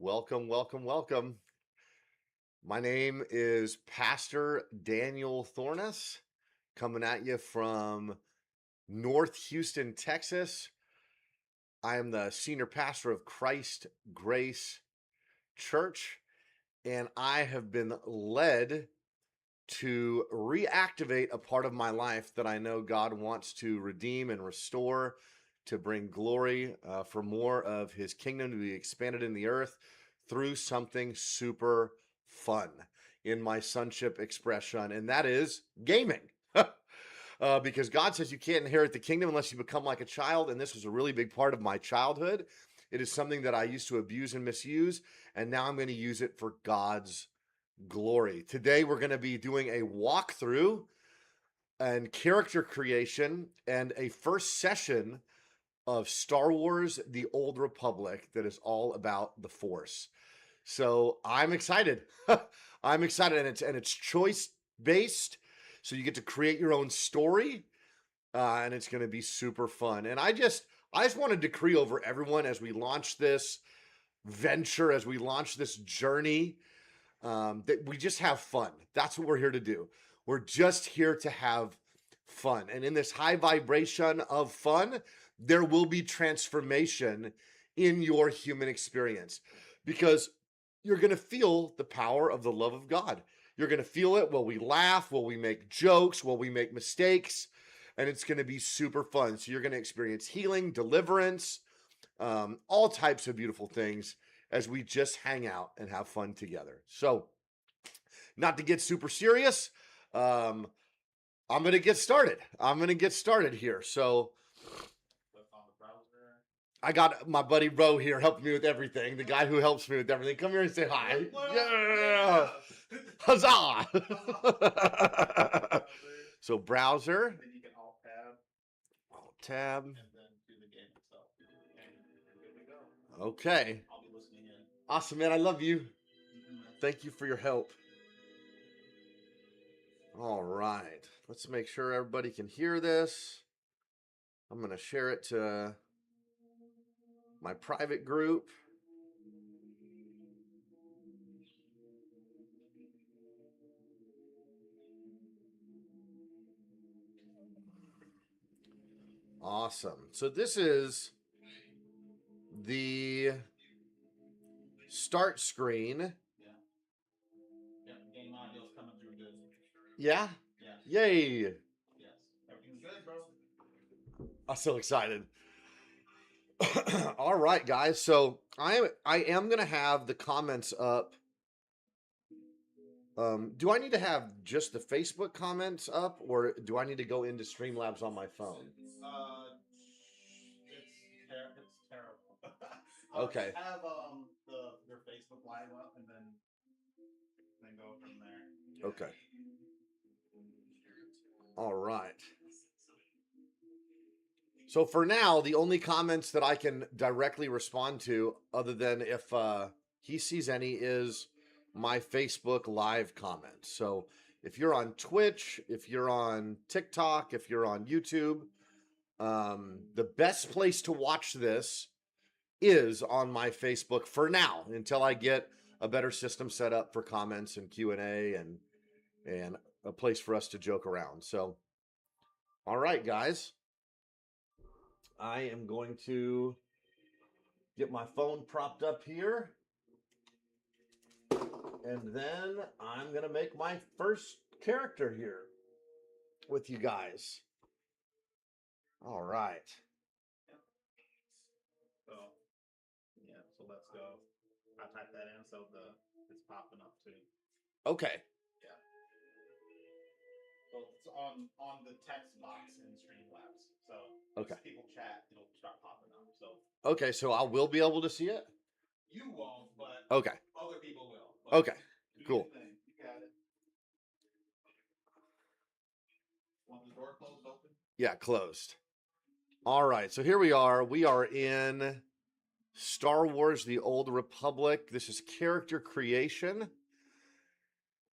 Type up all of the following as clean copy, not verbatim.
Welcome, welcome, welcome. My name is Pastor Daniel Thornus, coming at you from North Houston, Texas. I am the senior pastor of Christ Grace Church, and I have been led to reactivate a part of my life that I know God wants to redeem and restore, to bring glory for more of his kingdom to be expanded in the earth through something super fun in my sonship expression, and that is gaming. Because God says you can't inherit the kingdom unless you become like a child, and this was a really big part of my childhood. It is something that I used to abuse and misuse, and now I'm going to use it for God's glory. Today, we're going to be doing a walkthrough and character creation and a first session of Star Wars: The Old Republic that is all about the Force. So I'm excited. I'm excited, and it's choice based. So you get to create your own story, and it's going to be super fun. And I just want to decree over everyone as we launch this venture, as we launch this journey, that we just have fun. That's what we're here to do. We're just here to have fun. And in this high vibration of fun, there will be transformation in your human experience, because you're going to feel the power of the love of God. You're going to feel it while we laugh, while we make jokes, while we make mistakes, and it's going to be super fun. So you're going to experience healing, deliverance, all types of beautiful things as we just hang out and have fun together. So, not to get super serious, I'm going to get started. Here. So, I got my buddy Ro here helping me with everything. The guy who helps me with everything. Come here and say hi. Yeah. Huzzah. So browser. And then you can alt Tab. and then do the game itself. And you're good to go. Okay. I'll be listening in. Awesome, man. I love you. Thank you for your help. All right. Let's make sure everybody can hear this. I'm going to share it to my private group. Awesome. So this is the start screen. Yeah, game audio's coming through good. Yeah? Yeah. Yay. Yes. Everything's good, bro. I'm so excited. All right, guys. So I am gonna have the comments up. Do I need to have just the Facebook comments up, or do I need to go into Streamlabs on my phone? It's terrible. Okay. Just have your Facebook Live up and then go from there. Okay. All right. So for now, the only comments that I can directly respond to, other than if he sees any, is my Facebook Live comments. So if you're on Twitch, if you're on TikTok, if you're on YouTube, the best place to watch this is on my Facebook for now, until I get a better system set up for comments and Q&A and a place for us to joke around. So, all right, guys. I am going to get my phone propped up here, and then I'm going to make my first character here with you guys. All right. So let's go. I typed that in, so it's popping up too. Okay. Yeah. So it's on the text box in Streamlabs. So okay. If people chat, it'll start popping up. So okay, so I will be able to see it. You won't, but okay. Other people will. Okay. Cool. You got it. Want the door closed open? Yeah, closed. All right, so here we are. We are in Star Wars: The Old Republic. This is character creation.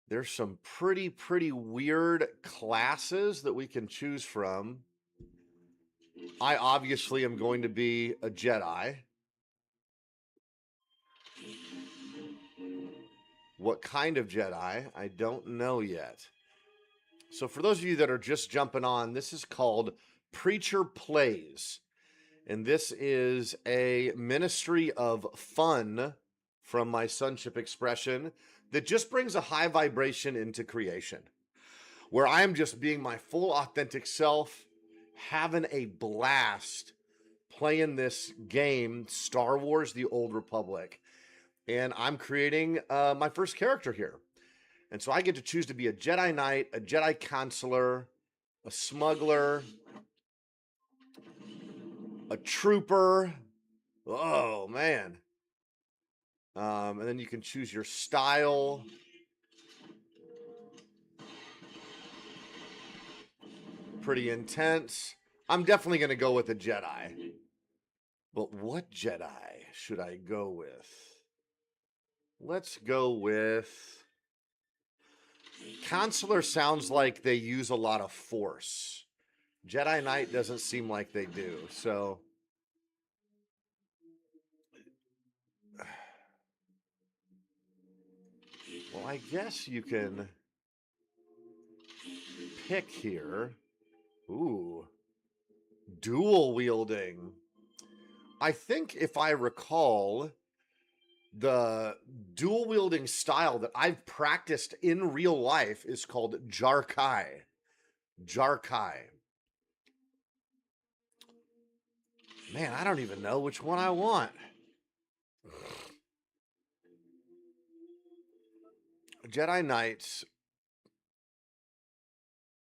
There's some pretty weird classes that we can choose from. I obviously am going to be a Jedi. What kind of Jedi? I don't know yet. So for those of you that are just jumping on, this is called Preacher Plays. And this is a ministry of fun from my sonship expression that just brings a high vibration into creation, where I'm just being my full authentic self, having a blast playing this game, Star Wars: The Old Republic. And I'm creating my first character here. And so I get to choose to be a Jedi Knight, a Jedi Consular, a smuggler, a trooper. Oh, man. And then you can choose your style. Pretty intense. I'm definitely going to go with a Jedi. But what Jedi should I go with? Let's go with... Consular sounds like they use a lot of force. Jedi Knight doesn't seem like they do, so... Well, I guess you can pick here. Ooh. Dual wielding. I think if I recall, the dual wielding style that I've practiced in real life is called Jarkai. Jarkai. Man, I don't even know which one I want. Jedi Knights,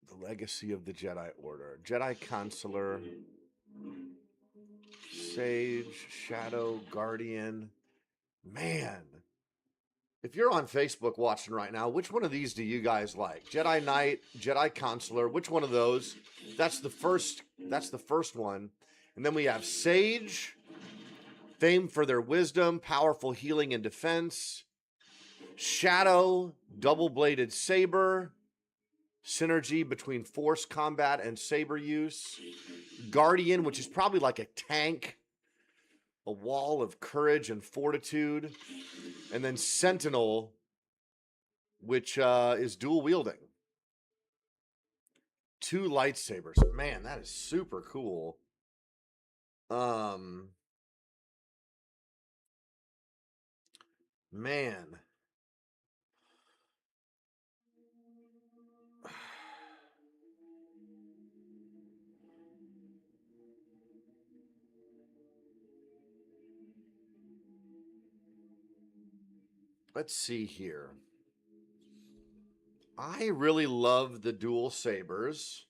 the legacy of the Jedi Order. Jedi Consular, Sage, Shadow, Guardian. Man, if you're on Facebook watching right now, which one of these do you guys like? Jedi Knight, Jedi Consular, which one of those? That's the first one. And then we have Sage, famed for their wisdom, powerful healing and defense. Shadow, double-bladed saber, synergy between force combat and saber use. Guardian, which is probably like a tank, a wall of courage and fortitude. And then Sentinel, which is dual wielding. 2 lightsabers. Man, that is super cool. Man. Let's see here. I really love the dual sabers.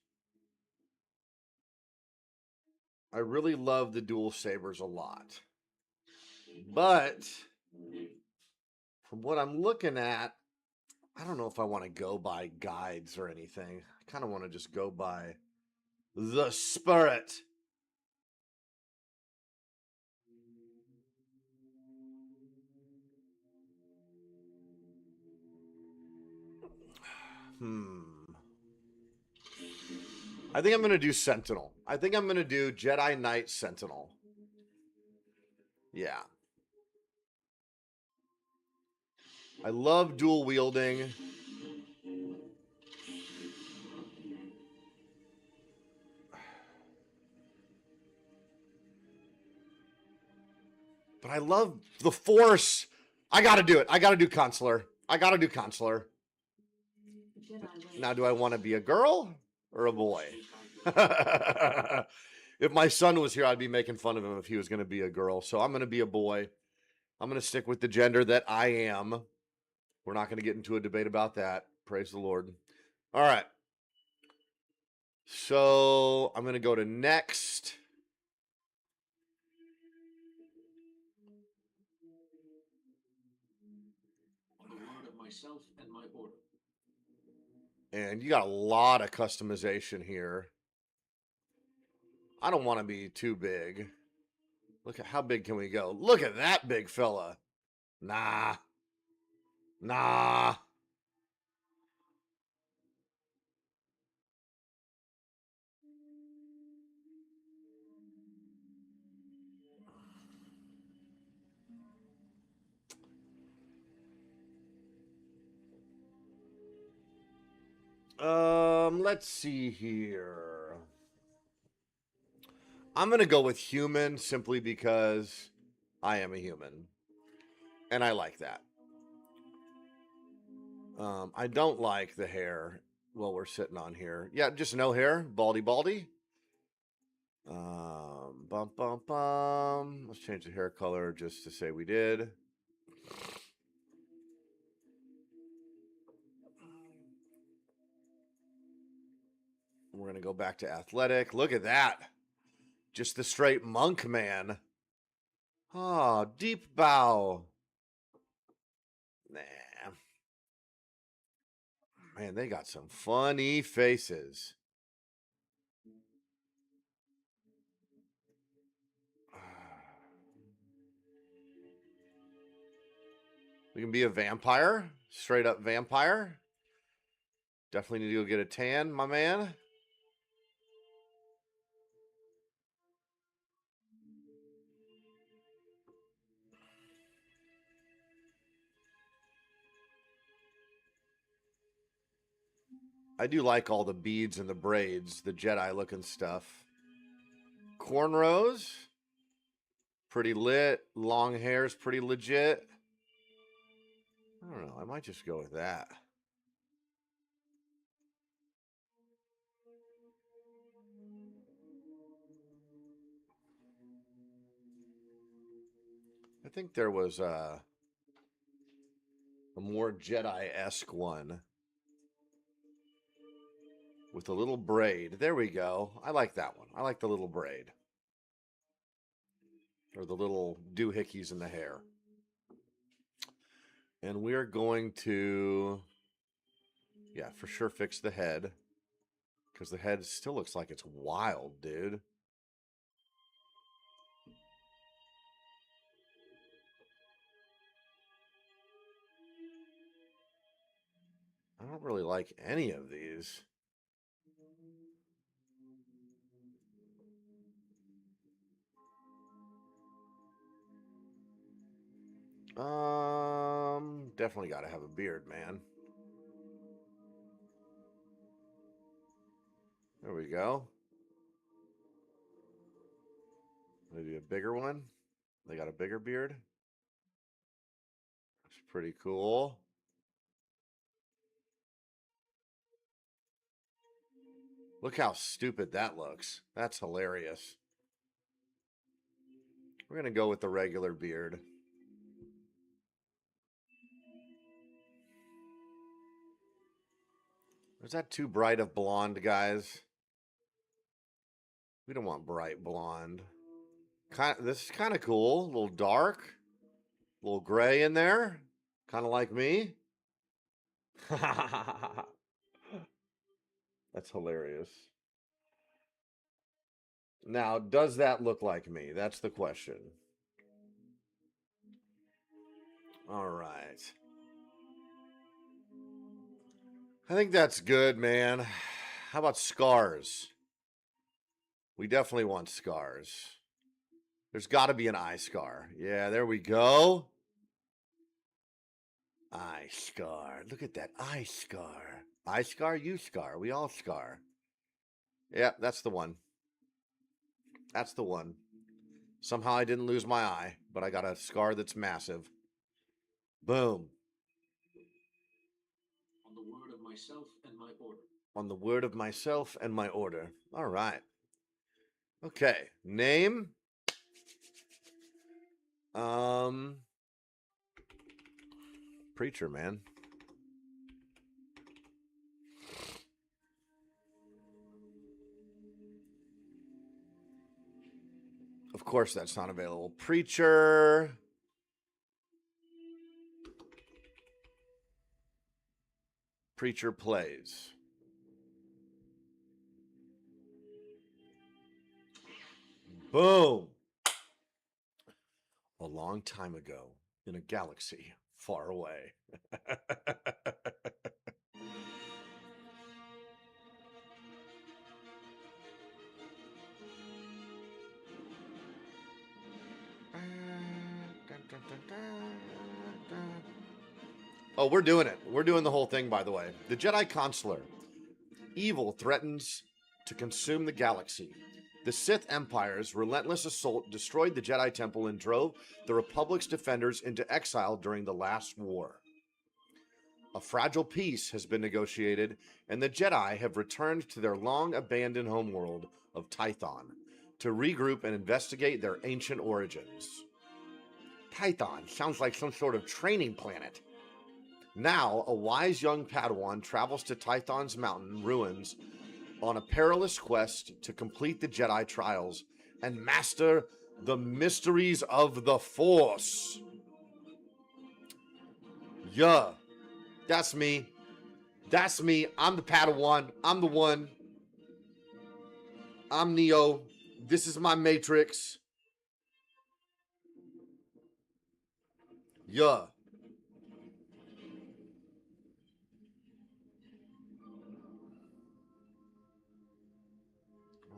I really love the dual sabers a lot. But from what I'm looking at, I don't know if I want to go by guides or anything. I kind of want to just go by the spirit. I think I'm going to do Sentinel. I think I'm going to do Jedi Knight Sentinel. Yeah. I love dual wielding. But I love the Force. I got to do it. I got to do Consular. I got to do Consular. Now, do I want to be a girl or a boy? If my son was here, I'd be making fun of him if he was going to be a girl. So I'm going to be a boy. I'm going to stick with the gender that I am. We're not going to get into a debate about that. Praise the Lord. All right. So I'm going to go to next. On the word of myself and my order. And you got a lot of customization here. I don't want to be too big. Look at how big can we go? Look at that big fella. Nah. Nah. Let's see here. I'm gonna go with human simply because I am a human, and I like that. I don't like the hair while we're sitting on here. Yeah, just no hair, baldy. Bum bum bum. Let's change the hair color just to say we did. We're gonna go back to athletic. Look at that. Just the straight monk man. Ah, deep bow. Nah. Man, they got some funny faces. We can be a vampire. Straight up vampire. Definitely need to go get a tan, my man. I do like all the beads and the braids, the Jedi looking stuff. Cornrows. Pretty lit. Long hair's pretty legit. I don't know. I might just go with that. I think there was a more Jedi-esque one with a little braid. There we go. I like that one. I like the little braid. Or the little doohickeys in the hair. And we're going to, yeah, for sure fix the head. Because the head still looks like it's wild, dude. I don't really like any of these. Definitely got to have a beard, man. There we go. Maybe a bigger one. They got a bigger beard. That's pretty cool. Look how stupid that looks. That's hilarious. We're going to go with the regular beard. Is that too bright of blonde, guys? We don't want bright blonde. This is kind of cool. A little dark. A little gray in there. Kind of like me. That's hilarious. Now, does that look like me? That's the question. All right. I think that's good, man. How about scars? We definitely want scars. There's got to be an eye scar. Yeah, there we go. Eye scar. Look at that eye scar. I scar, you scar. We all scar. Yeah, that's the one. That's the one. Somehow I didn't lose my eye, but I got a scar that's massive. Boom. On the word of myself and my order. On the word of myself and my order. All right. Okay. Name. Preacher, man. Of course that's not available. Preacher. Preacher plays. Boom. A long time ago in a galaxy far away. Oh, we're doing it. We're doing the whole thing, by the way. The Jedi Consular. Evil threatens to consume the galaxy. The Sith Empire's relentless assault destroyed the Jedi Temple and drove the Republic's defenders into exile during the last war. A fragile peace has been negotiated, and the Jedi have returned to their long-abandoned homeworld of Tython to regroup and investigate their ancient origins. Tython sounds like some sort of training planet. Now, a wise young Padawan travels to Tython's mountain ruins on a perilous quest to complete the Jedi trials and master the mysteries of the Force. Yeah, that's me. That's me. I'm the Padawan. I'm the one. I'm Neo. This is my Matrix. Yeah.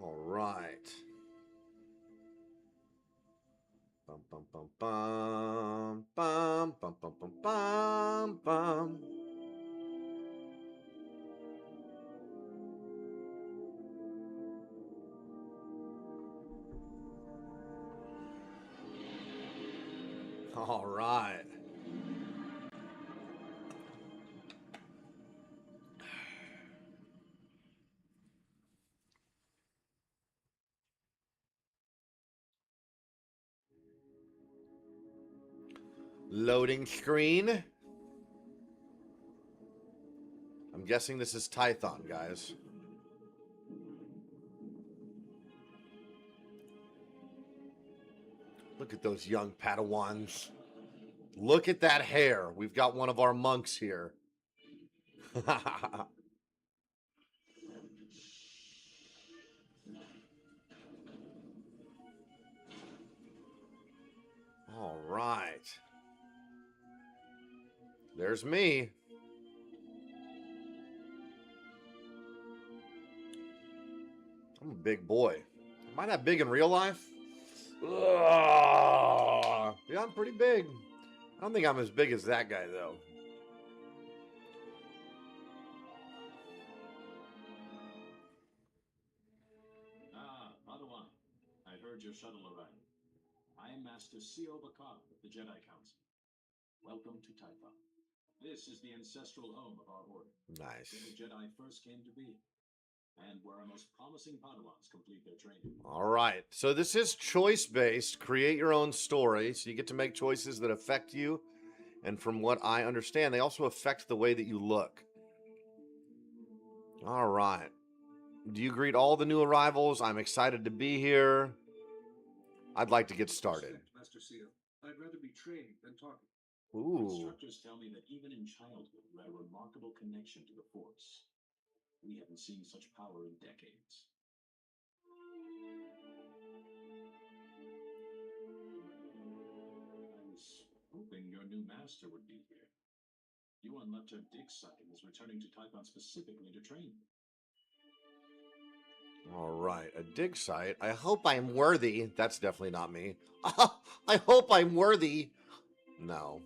All right. Bum bum bum bum bum bum bum bum bum bum. All right. Loading screen. I'm guessing this is Tython, guys. Look at those young Padawans. Look at that hair. We've got one of our monks here. All right. There's me. I'm a big boy. Am I that big in real life? Ugh. Yeah, I'm pretty big. I don't think I'm as big as that guy, though. Ah, Padawan. I heard your shuttle arrived. I am Master Sio Bakar of the Jedi Council. Welcome to Tython. This is the ancestral home of our order. Nice. Where the Jedi first came to be, and where our most promising Padawans complete their training. All right. So this is choice-based. Create your own story. So you get to make choices that affect you. And from what I understand, they also affect the way that you look. All right. Do you greet all the new arrivals? I'm excited to be here. I'd like to get started. Master Sio, I'd rather be trained than talking. Ooh. Instructors tell me that even in childhood, you had a remarkable connection to the Force. We haven't seen such power in decades. I was hoping your new master would be here. Yuan Lepter Dig-Site is returning to Tython specifically to train. All right. A dig site. I hope I'm worthy. That's definitely not me. I hope I'm worthy. No.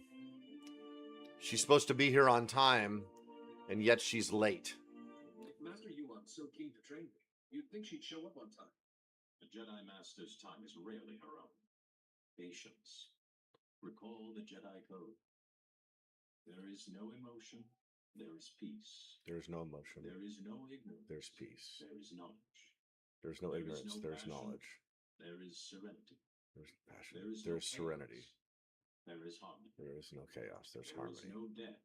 She's supposed to be here on time, and yet she's late. If Master Yuan's so keen to train me, you'd think she'd show up on time. The Jedi Master's time is rarely her own. Patience. Recall the Jedi Code. There is no emotion, there is peace. There's no emotion. There is no ignorance. There's peace. There is knowledge. There's no There is ignorance. no There's passion. knowledge. There is serenity. There's passion. There is There's no serenity. chaos. There is harmony. There is no chaos. There's There harmony. is no death.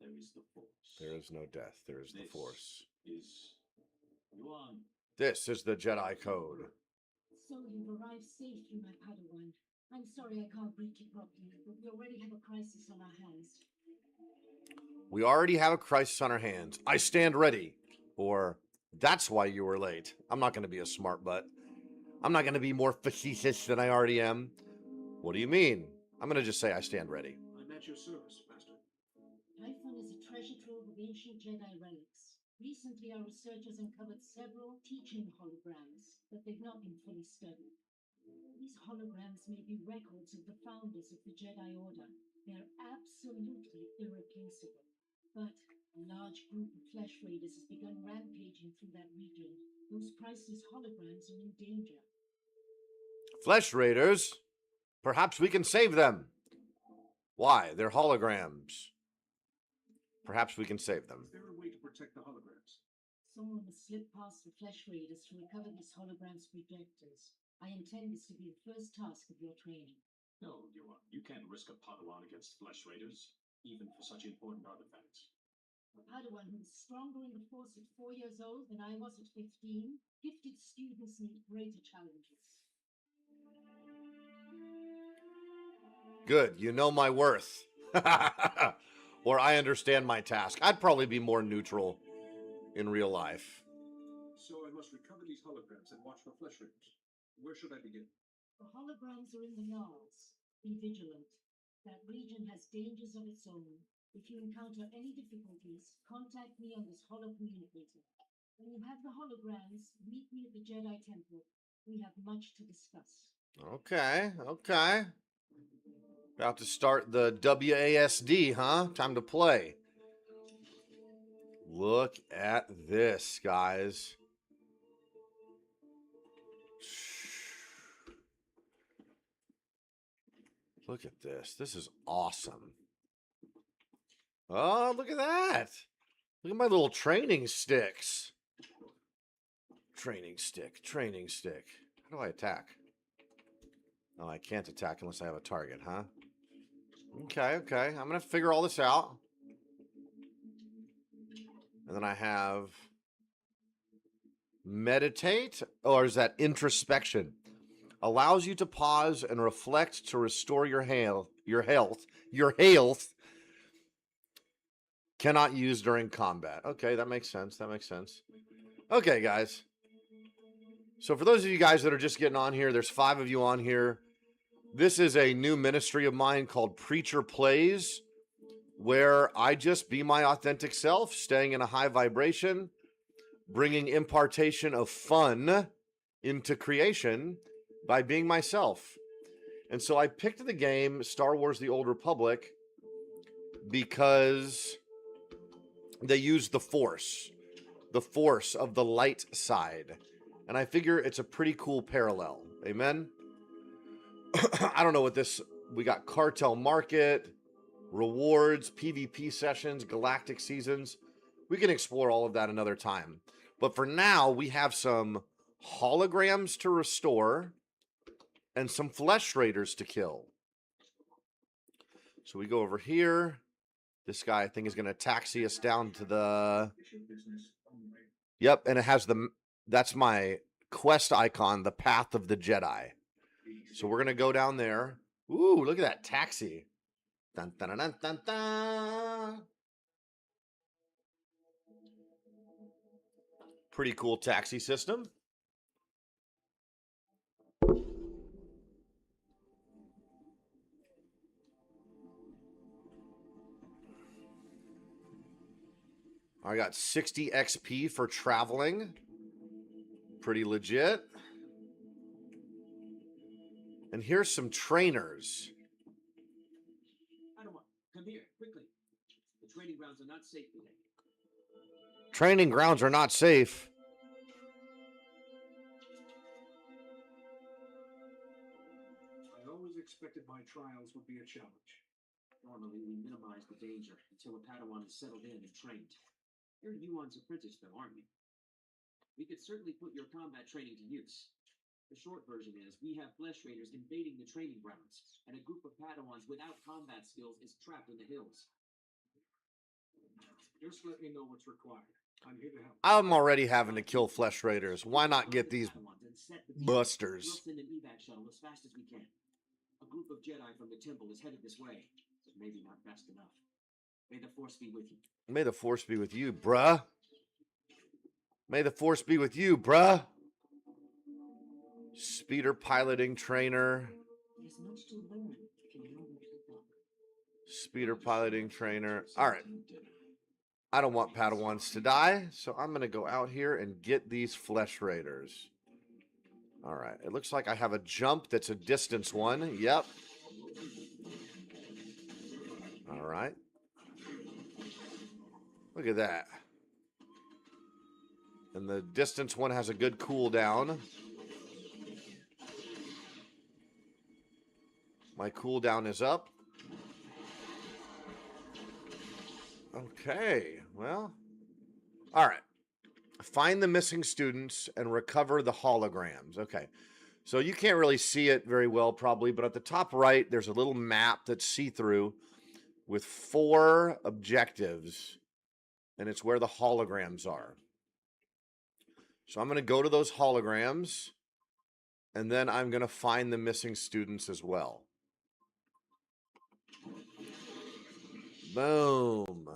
There is the Force. There is no death. There is the This Force. is Yuan. This is the Jedi Code. So you've arrived safely, my Padawan. I'm sorry I can't greet you properly, but we already have a crisis on our hands. We already have a crisis on our hands. I stand ready. Or, that's why you were late. I'm not going to be a smart butt. I'm not going to be more facetious than I already am. What do you mean? I'm going to just say I stand ready. I'm at your service, Master. Typhon is a treasure trove of ancient Jedi relics. Recently, our researchers uncovered several teaching holograms, but they've not been fully studied. These holograms may be records of the founders of the Jedi Order. They're absolutely irreplaceable. But a large group of flesh raiders has begun rampaging through that region. Those priceless holograms are in danger. Flesh raiders? Perhaps we can save them. Why? They're holograms. Perhaps we can save them. Is there a way to protect the holograms? Someone must slip past the flesh raiders to recover these holograms projectors. I intend this to be the first task of your training. No, Yuan, you can't risk a Padawan against flesh raiders, even for such important artifacts. A Padawan who is stronger in the Force at 4 years old than I was at 15. Gifted students need greater challenges. Good, you know my worth. Or I understand my task. I'd probably be more neutral in real life. So I must recover these holograms and watch for flesh raiders. Where should I begin? The holograms are in the Knolls. Be vigilant. That region has dangers of its own. If you encounter any difficulties, contact me on this holo communicator. When you have the holograms, meet me at the Jedi Temple. We have much to discuss. Okay, okay. About to start the WASD, huh? Time to play. Look at this, guys. Look at this. This is awesome. Oh, look at that. Look at my little training sticks. Training stick, training stick. How do I attack? Oh, I can't attack unless I have a target, huh? Okay, okay. I'm going to figure all this out. And then I have meditate, or is that introspection? Allows you to pause and reflect to restore your health. Your health cannot use during combat. Okay, that makes sense. That makes sense. Okay, guys. So for those of you guys that are just getting on here, there's 5 of you on here. This is a new ministry of mine called Preacher Plays, where I just be my authentic self, staying in a high vibration, bringing impartation of fun into creation by being myself. And so I picked the game Star Wars The Old Republic because they use the force of the light side. And I figure it's a pretty cool parallel. Amen? I don't know what this... We got Cartel Market, rewards, PvP sessions, galactic seasons. We can explore all of that another time. But for now, we have some holograms to restore and some flesh raiders to kill. So we go over here. This guy, I think, is going to taxi us down to the... Yep, and it has the... That's my quest icon, the Path of the Jedi. So we're going to go down there. Ooh, look at that taxi. Dun, dun, dun, dun, dun, dun. Pretty cool taxi system. I got 60 XP for traveling. Pretty legit. And here's some trainers. Padawan, come here, quickly. The training grounds are not safe today. Training grounds are not safe. I always expected my trials would be a challenge. Normally, we minimize the danger until a Padawan is settled in and trained. You're Yuan's apprentice, though, aren't you? We could certainly put your combat training to use. The short version is, we have flesh raiders invading the training grounds, and a group of Padawans without combat skills is trapped in the hills. Just let me know what's required. I'm here to help. I'm already having to kill flesh raiders. Why not get these Padawans and set the beacon. busters? We'll send an evac shuttle as fast as we can. A group of Jedi from the temple is headed this way, but maybe not fast enough. May the Force be with you. May the Force be with you, bruh. May the Force be with you, bruh. Speeder piloting trainer. There's much to learn if you know where to look. Speeder piloting trainer. All right. I don't want Padawans to die, so I'm going to go out here and get these flesh raiders. All right. It looks like I have a jump that's a distance one. Yep. All right. Look at that. And the distance one has a good cooldown. My cooldown is up. Okay, well, all right. Find the missing students and recover the holograms. Okay, so you can't really see it very well probably, but at the top right, there's a little map that's see-through with 4 objectives, and it's where the holograms are. So I'm going to go to those holograms, and then I'm going to find the missing students as well. Boom.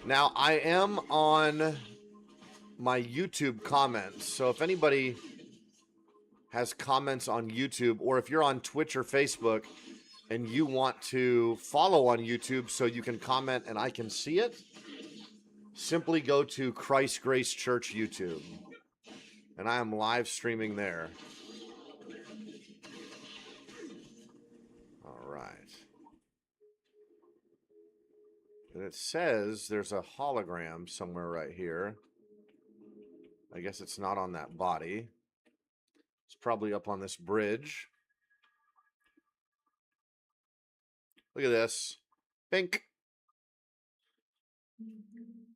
Now, I am on my YouTube comments, so if anybody has comments on YouTube, or if you're on Twitch or Facebook and you want to follow on YouTube so you can comment and I can see it, simply go to Christ Grace Church YouTube, and I am live streaming there. All right. And it says there's a hologram somewhere right here. I guess it's not on that body. It's probably up on this bridge. Look at this. Bink.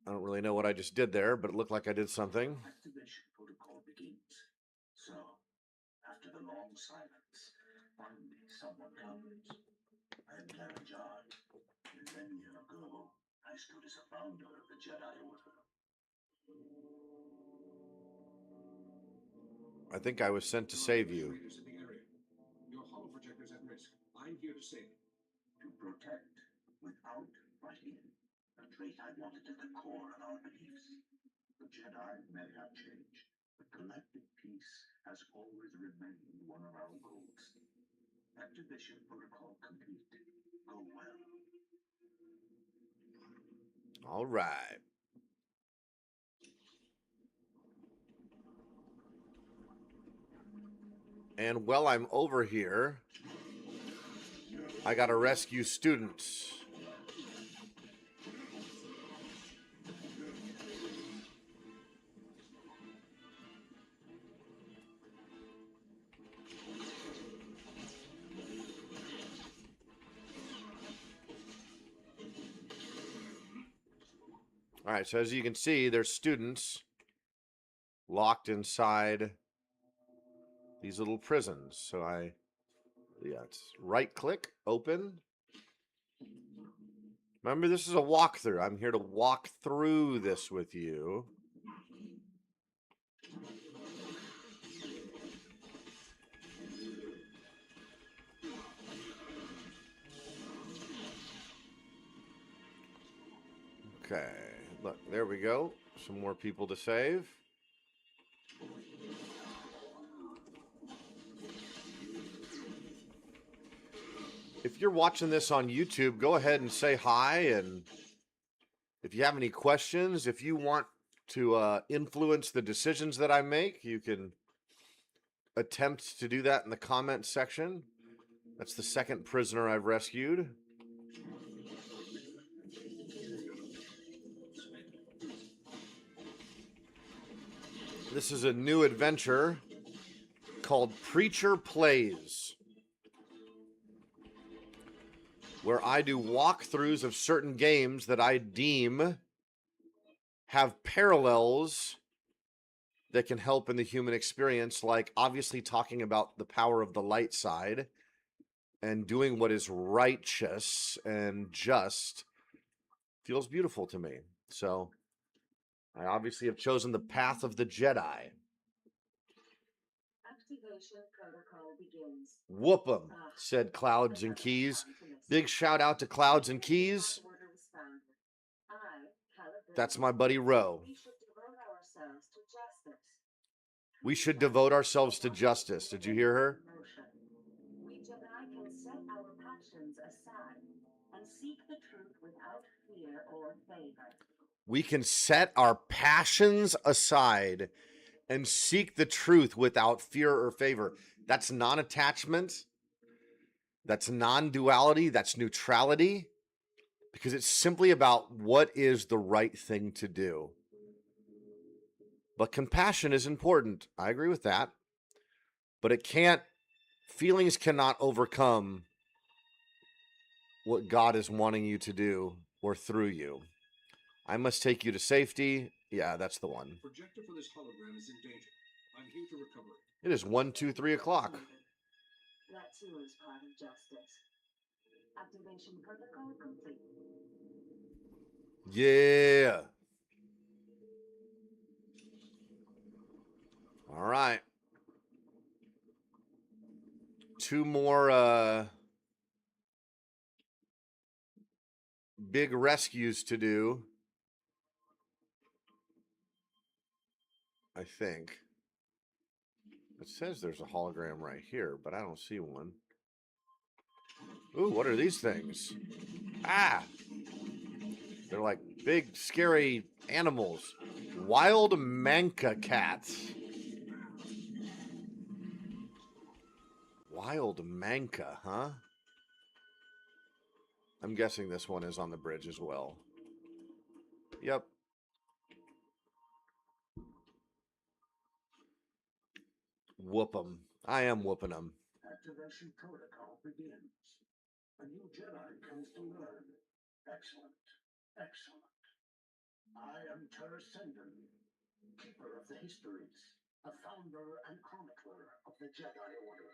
I don't really know what I just did there, but it looked like I did something. Activation protocol begins. So, after the long silence, finally someone comes. I am Darren John, and many years ago, I stood as a founder of the Jedi Order. I think I was sent to save you. In the area. Your holoprojector's at risk. I'm here to save you. To protect without fighting. A trait I wanted at the core of our beliefs. The Jedi may have changed, but galactic peace has always remained one of our goals. Activation protocol complete. Go well. All right. And while I'm over here, I got to rescue students. All right, so as you can see, there's students locked inside these little prisons. So it's right click, open. Remember, this is a walkthrough. I'm here to walk through this with you. Okay, look, there we go. Some more people to save. If you're watching this on YouTube, go ahead and say hi. And if you have any questions, if you want to influence the decisions that I make, you can attempt to do that in the comment section. That's the second prisoner I've rescued. This is a new adventure called Preacher Plays, where I do walkthroughs of certain games that I deem have parallels that can help in the human experience, like obviously talking about the power of the light side and doing what is righteous and just feels beautiful to me. So I obviously have chosen the path of the Jedi. Activation protocol begins. Whoop 'em, said Clouds and Keys. Big shout out to Clouds and Keys. That's my buddy Ro. We should devote ourselves to justice. Did you hear her? We Jedi can set our passions aside and seek the truth without fear or favor. We can set our passions aside and seek the truth without fear or favor. That's non-attachment. That's non-duality. That's neutrality. because it's simply about what is the right thing to do. But compassion is important. I agree with that. But feelings cannot overcome what God is wanting you to do or through you. I must take you to safety. Yeah, that's the one. Projector for this hologram is in danger. I'm here to recover it. It is 1, 2, 3 o'clock. That too is part of justice. Activation protocol complete. Yeah. All right. 2 more big rescues to do. I think. It says there's a hologram right here, but I don't see one. Ooh, what are these things? Ah! They're like big, scary animals. Wild manka cats. Wild manka, huh? I'm guessing this one is on the bridge as well. Yep. Whoop 'em. I am whooping them. Activation protocol begins. A new Jedi comes to learn. Excellent. Excellent. I am Terascendon, keeper of the histories, a founder and chronicler of the Jedi Order.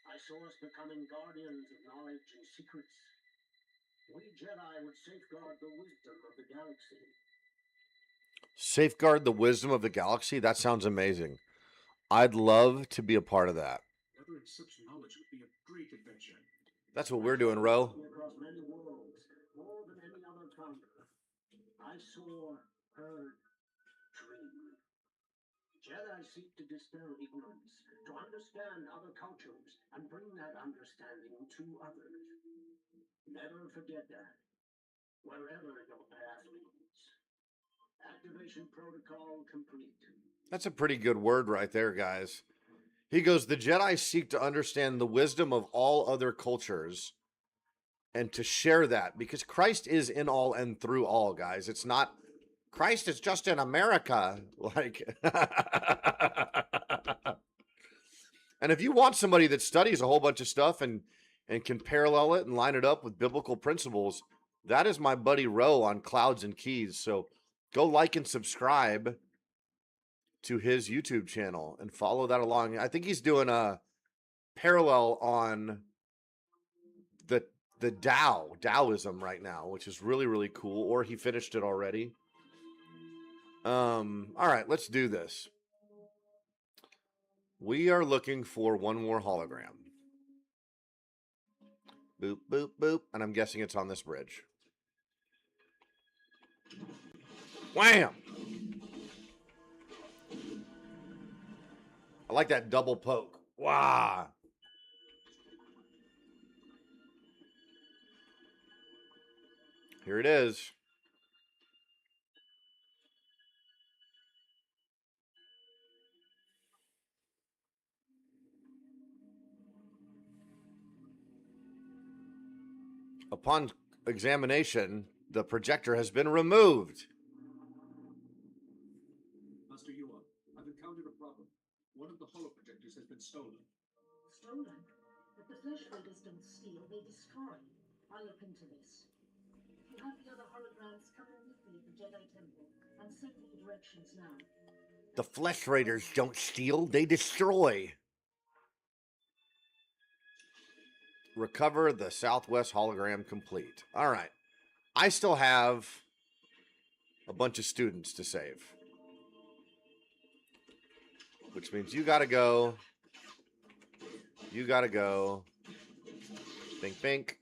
I saw us becoming guardians of knowledge and secrets. We Jedi would safeguard the wisdom of the galaxy. Safeguard the wisdom of the galaxy? That sounds amazing. I'd love to be a part of that. Gathering such knowledge would be a great adventure. That's what we're doing, Ro. Across many worlds, more than any other founder. I saw, heard, dream. Jedi seek to dispel ignorance, to understand other cultures, and bring that understanding to others. Never forget that, wherever your path leads. Activation protocol complete. That's a pretty good word right there, guys. He goes, the Jedi seek to understand the wisdom of all other cultures and to share that, because Christ is in all and through all, guys. It's not, Christ is just in America. Like, and if you want somebody that studies a whole bunch of stuff and can parallel it and line it up with biblical principles, that is my buddy Ro on Clouds and Keys. So go like and subscribe to his YouTube channel and follow that along. I think he's doing a parallel on the Taoism right now, which is really, really cool. Or he finished it already. All right, let's do this. We are looking for one more hologram. Boop, boop, boop. And I'm guessing it's on this bridge. Wham! I like that double poke. Wow. Here it is. Upon examination, the projector has been removed. Master Yuan, I've encountered a problem. One of the holoprojectors has been stolen. Stolen? If the flesh raiders don't steal, they destroy. I'll look into this. If you have the other holograms, come and meet me at the Jedi Temple. I'm sending you directions now. The flesh raiders don't steal, they destroy. Recover the Southwest hologram complete. All right. I still have a bunch of students to save. Which means you gotta go. You gotta go. Bink, bink.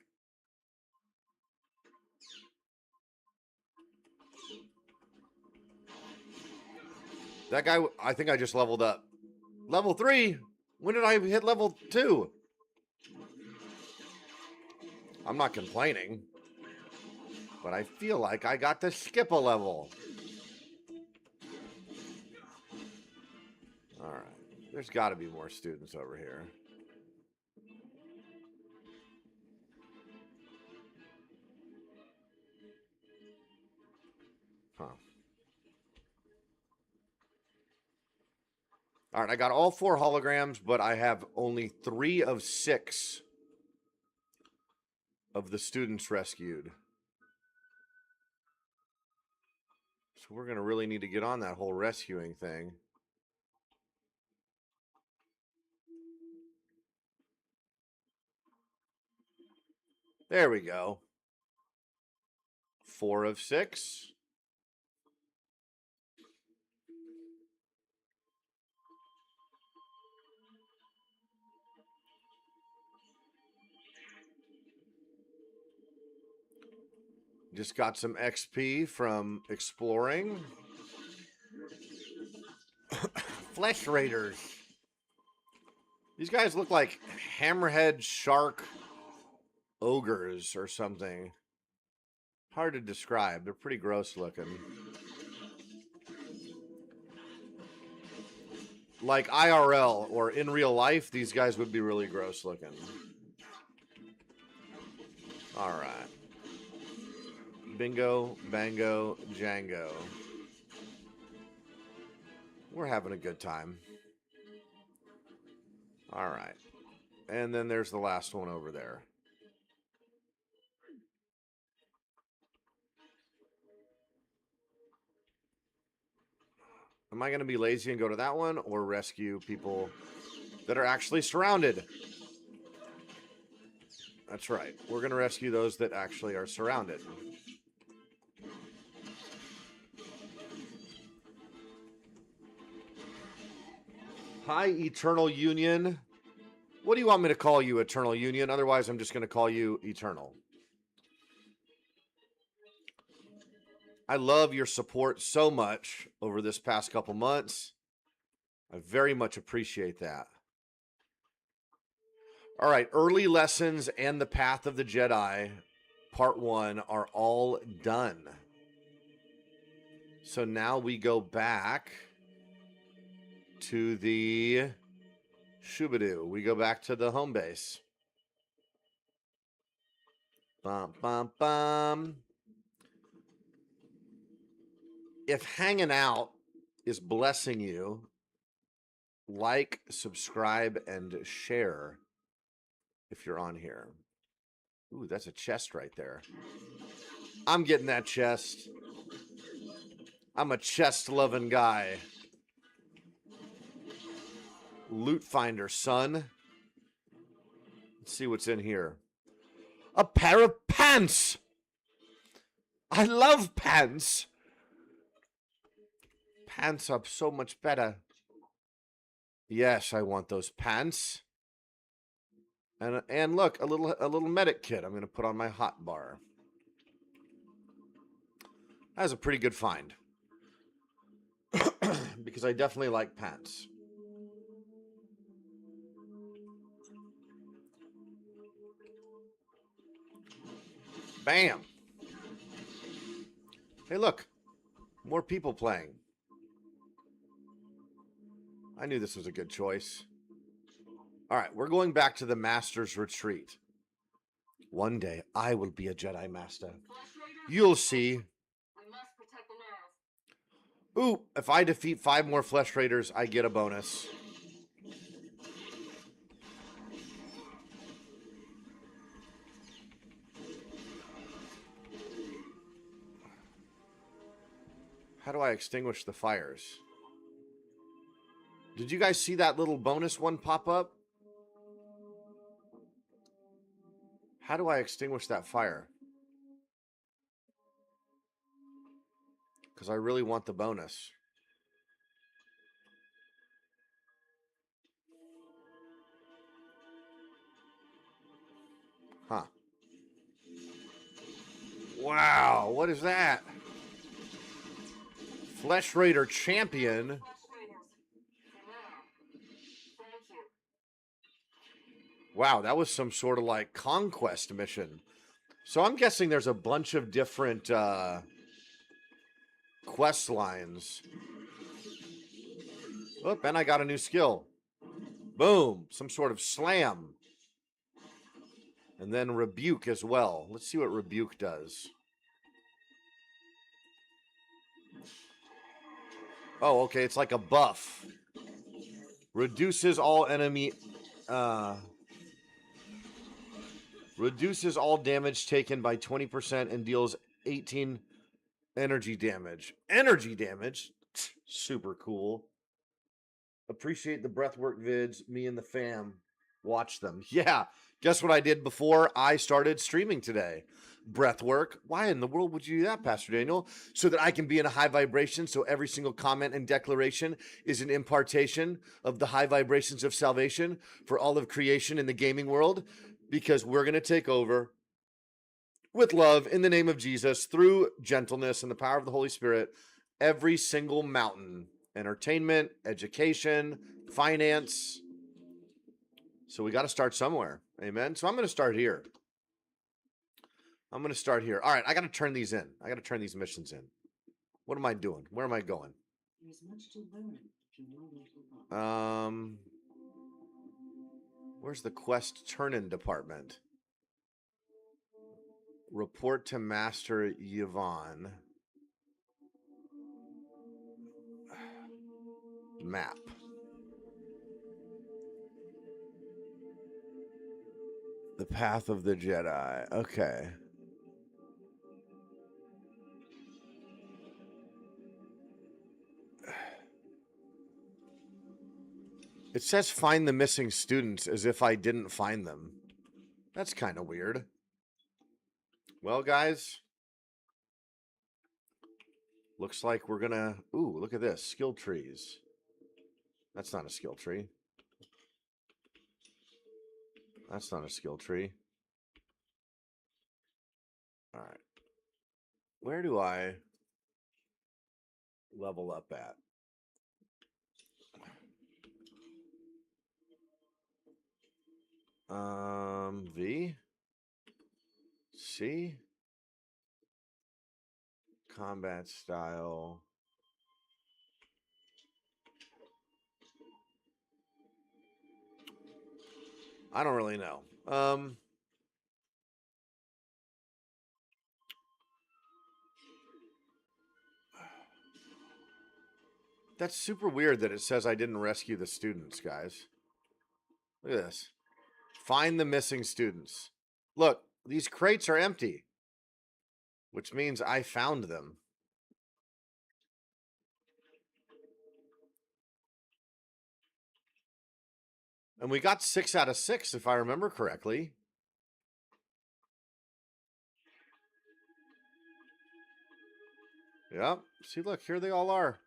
That guy, I think I just leveled up. Level 3? When did I hit level 2? I'm not complaining. But I feel like I got to skip a level. Alright. There's got to be more students over here. Huh. All right, I got all 4 holograms, but I have only 3 of 6 of the students rescued. So we're going to really need to get on that whole rescuing thing. There we go. 4 of 6. Just got some XP from exploring. Flesh Raiders. These guys look like hammerhead shark ogres or something. Hard to describe. They're pretty gross looking. Like IRL or in real life, these guys would be really gross looking. All right. Bingo, bango, Django. We're having a good time. All right. And then there's the last one over there. Am I going to be lazy and go to that one or rescue people that are actually surrounded? That's right. We're going to rescue those that actually are surrounded. Hi, Eternal Union. What do you want me to call you, Eternal Union? Otherwise, I'm just going to call you Eternal. I love your support so much over this past couple months. I very much appreciate that. All right, early lessons and the Path of the Jedi, Part 1, are all done. So now we go back to the Shubadoo. We go back to the home base. Bum, bum, bum. If hanging out is blessing you, like, subscribe, and share if you're on here. Ooh, that's a chest right there. I'm getting that chest. I'm a chest-loving guy. Loot finder, son. Let's see what's in here. A pair of pants. I love pants. Pants are so much better. Yes, I want those pants. And look, a little medic kit I'm going to put on my hot bar. That was a pretty good find. Because I definitely like pants. Bam. Hey, look. More people playing. I knew this was a good choice. All right, we're going back to the Master's Retreat. One day, I will be a Jedi Master. You'll see. We must protect the Narrows. Ooh, if I defeat 5 more Flesh Raiders, I get a bonus. How do I extinguish the fires? Did you guys see that little bonus one pop up? How do I extinguish that fire? Because I really want the bonus. Huh. Wow, what is that? Flesh Raider Champion. Flesh Raiders. Thank you. Wow, that was some sort of like conquest mission. So I'm guessing there's a bunch of different quest lines. Oh, and I got a new skill. Boom, some sort of slam. And then rebuke as well. Let's see what rebuke does. Oh, okay. It's like a buff. Reduces all enemy... reduces all damage taken by 20% and deals 18 energy damage. Energy damage? Super cool. Appreciate the breathwork vids. Me and the fam watch them. Yeah. Guess what I did before I started streaming today? Breathwork. Why in the world would you do that, Pastor Daniel? So that I can be in a high vibration, so every single comment and declaration is an impartation of the high vibrations of salvation for all of creation in the gaming world, because we're going to take over with love in the name of Jesus through gentleness and the power of the Holy Spirit every single mountain. Entertainment, education, finance. So we got to start somewhere. Amen. So I'm going to start here. All right, I got to turn these in. I got to turn these missions in. What am I doing? Where am I going? There's much to learn if you know where to look. Where's the quest turn-in department? Report to Master Yvonne. Map. The Path of the Jedi. Okay. It says find the missing students as if I didn't find them. That's kind of weird. Well, guys, looks like we're gonna... Ooh, look at this. Skill trees. That's not a skill tree. That's not a skill tree. All right. Where do I level up at? V. C. Combat style. I don't really know. That's super weird that it says I didn't rescue the students, guys. Look at this. Find the missing students. Look, these crates are empty, which means I found them. And we got 6 out of 6, if I remember correctly. Yep. See, look, here they all are.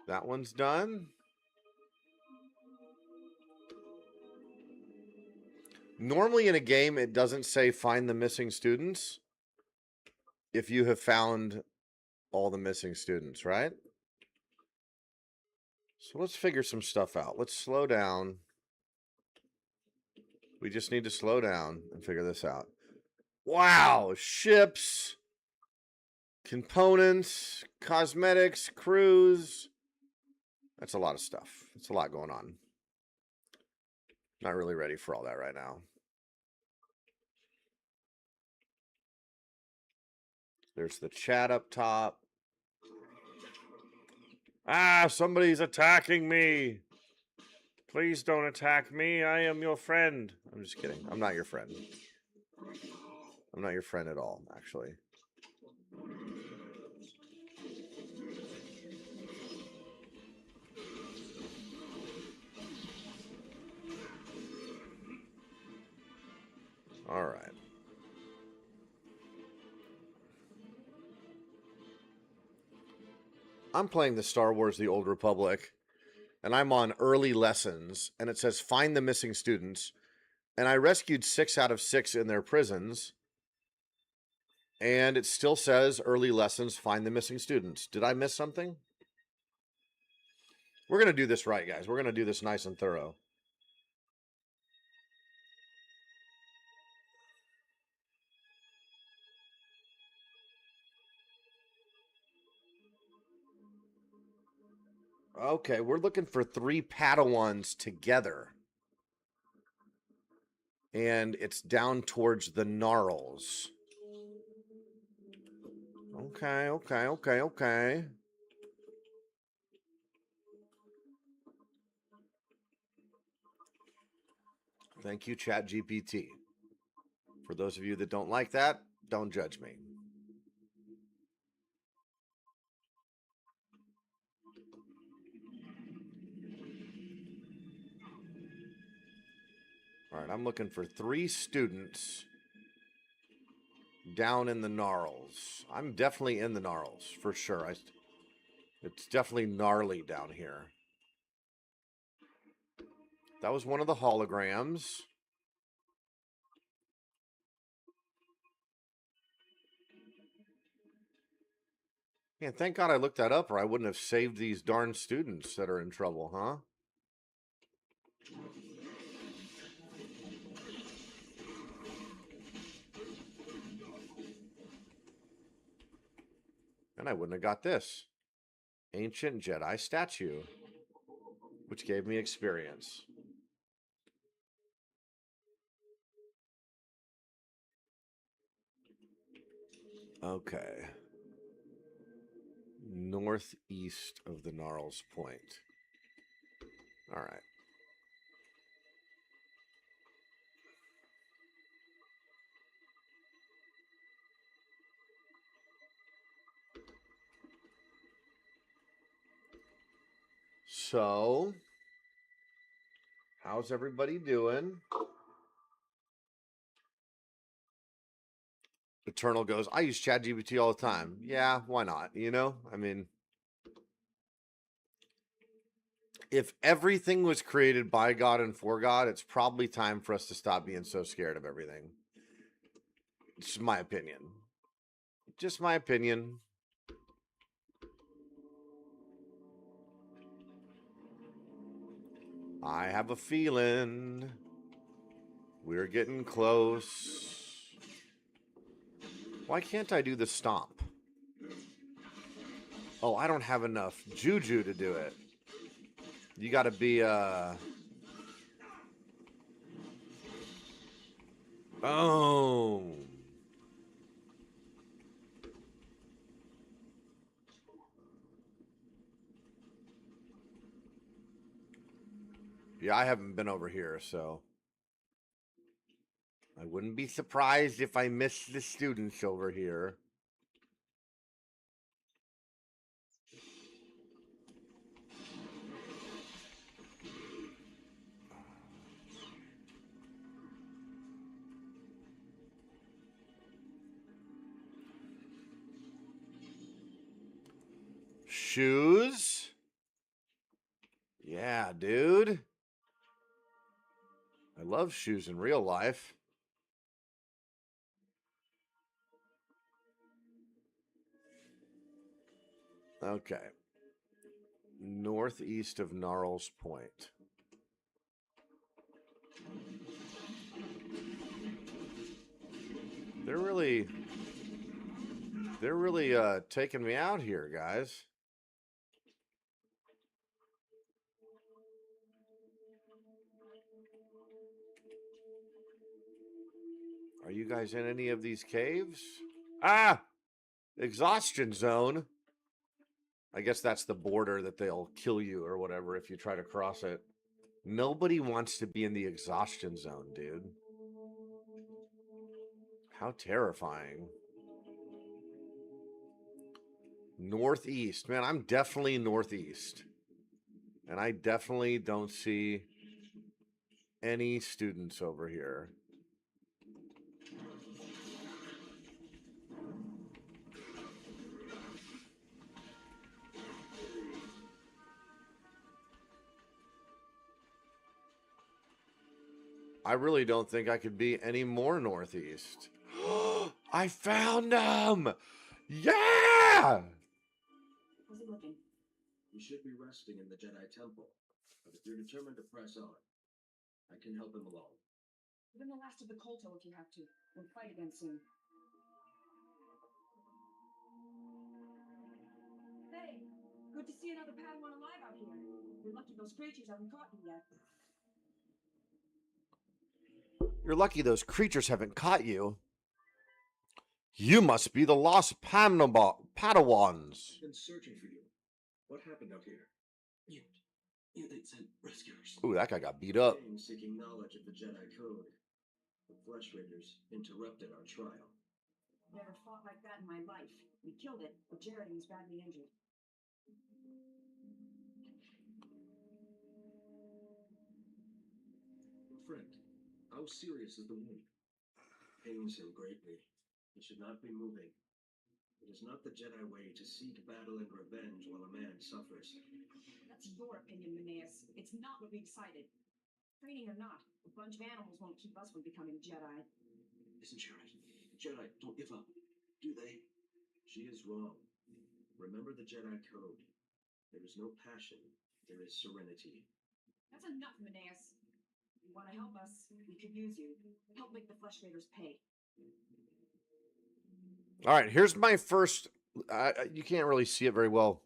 That one's done. Normally in a game, it doesn't say find the missing students if you have found all the missing students, right? So let's figure some stuff out. Let's slow down. We just need to slow down and figure this out. Wow, ships, components, cosmetics, crews. That's a lot of stuff. It's a lot going on. Not really ready for all that right now. There's the chat up top. Ah, somebody's attacking me. Please don't attack me. I am your friend. I'm just kidding. I'm not your friend. I'm not your friend at all, actually. All right. I'm playing the Star Wars The Old Republic, and I'm on early lessons, and it says find the missing students, and I rescued 6 out of 6 in their prisons, and it still says early lessons, find the missing students. Did I miss something? We're going to do this right, guys. We're going to do this nice and thorough. Okay, we're looking for 3 Padawans together. And it's down towards the Gnarls. Okay. Thank you, ChatGPT. For those of you that don't like that, don't judge me. All right, I'm looking for 3 students down in the Gnarls. I'm definitely in the Gnarls, for sure. It's definitely gnarly down here. That was one of the holograms. Man, thank God I looked that up, or I wouldn't have saved these darn students that are in trouble, huh? And I wouldn't have got this. Ancient Jedi statue, which gave me experience. Okay. Northeast of the Gnarls Point. All right. So, how's everybody doing? Eternal goes, I use ChatGPT all the time. Yeah, why not? You know, I mean, if everything was created by God and for God, it's probably time for us to stop being so scared of everything. It's my opinion. Just my opinion. I have a feeling we're getting close. Why can't I do the stomp? Oh, I don't have enough juju to do it. You gotta be, Oh. Yeah, I haven't been over here, so I wouldn't be surprised if I missed the students over here. Shoes? Yeah, dude. I love shoes in real life. Okay. Northeast of Gnarls Point. They're really taking me out here, guys. Are you guys in any of these caves? Ah! Exhaustion zone. I guess that's the border that they'll kill you or whatever if you try to cross it. Nobody wants to be in the exhaustion zone, dude. How terrifying. Northeast. Man, I'm definitely northeast. And I definitely don't see any students over here. I really don't think I could be any more northeast. I found them! Yeah! How's it looking? You should be resting in the Jedi Temple, but if you're determined to press on, I can help him along. Even the last of the Kolto if you have to. We'll fight again soon. Hey, good to see another Padawan alive out here. You're lucky those creatures haven't caught you yet. You're lucky those creatures haven't caught you. You must be the lost Padawans. I've been searching for you. What happened out here? Yeah, they sent rescuers. Ooh, that guy got beat up. Seeking knowledge of the Jedi Code. The Flesh Raiders interrupted our trial. Never fought like that in my life. We killed it, but Jared was badly injured. Friend, how serious is the wound? Pains him greatly. He should not be moving. It is not the Jedi way to seek battle and revenge while a man suffers. That's your opinion, Maneus. It's not what we decided. Training or not, a bunch of animals won't keep us from becoming Jedi. Isn't she right? The Jedi don't give up, do they? She is wrong. Remember the Jedi Code. There is no passion, there is serenity. That's enough, Maneus. If you want to help us, we could use you. Help make the Flesh Raiders pay. All right, here's my first. You can't really see it very well.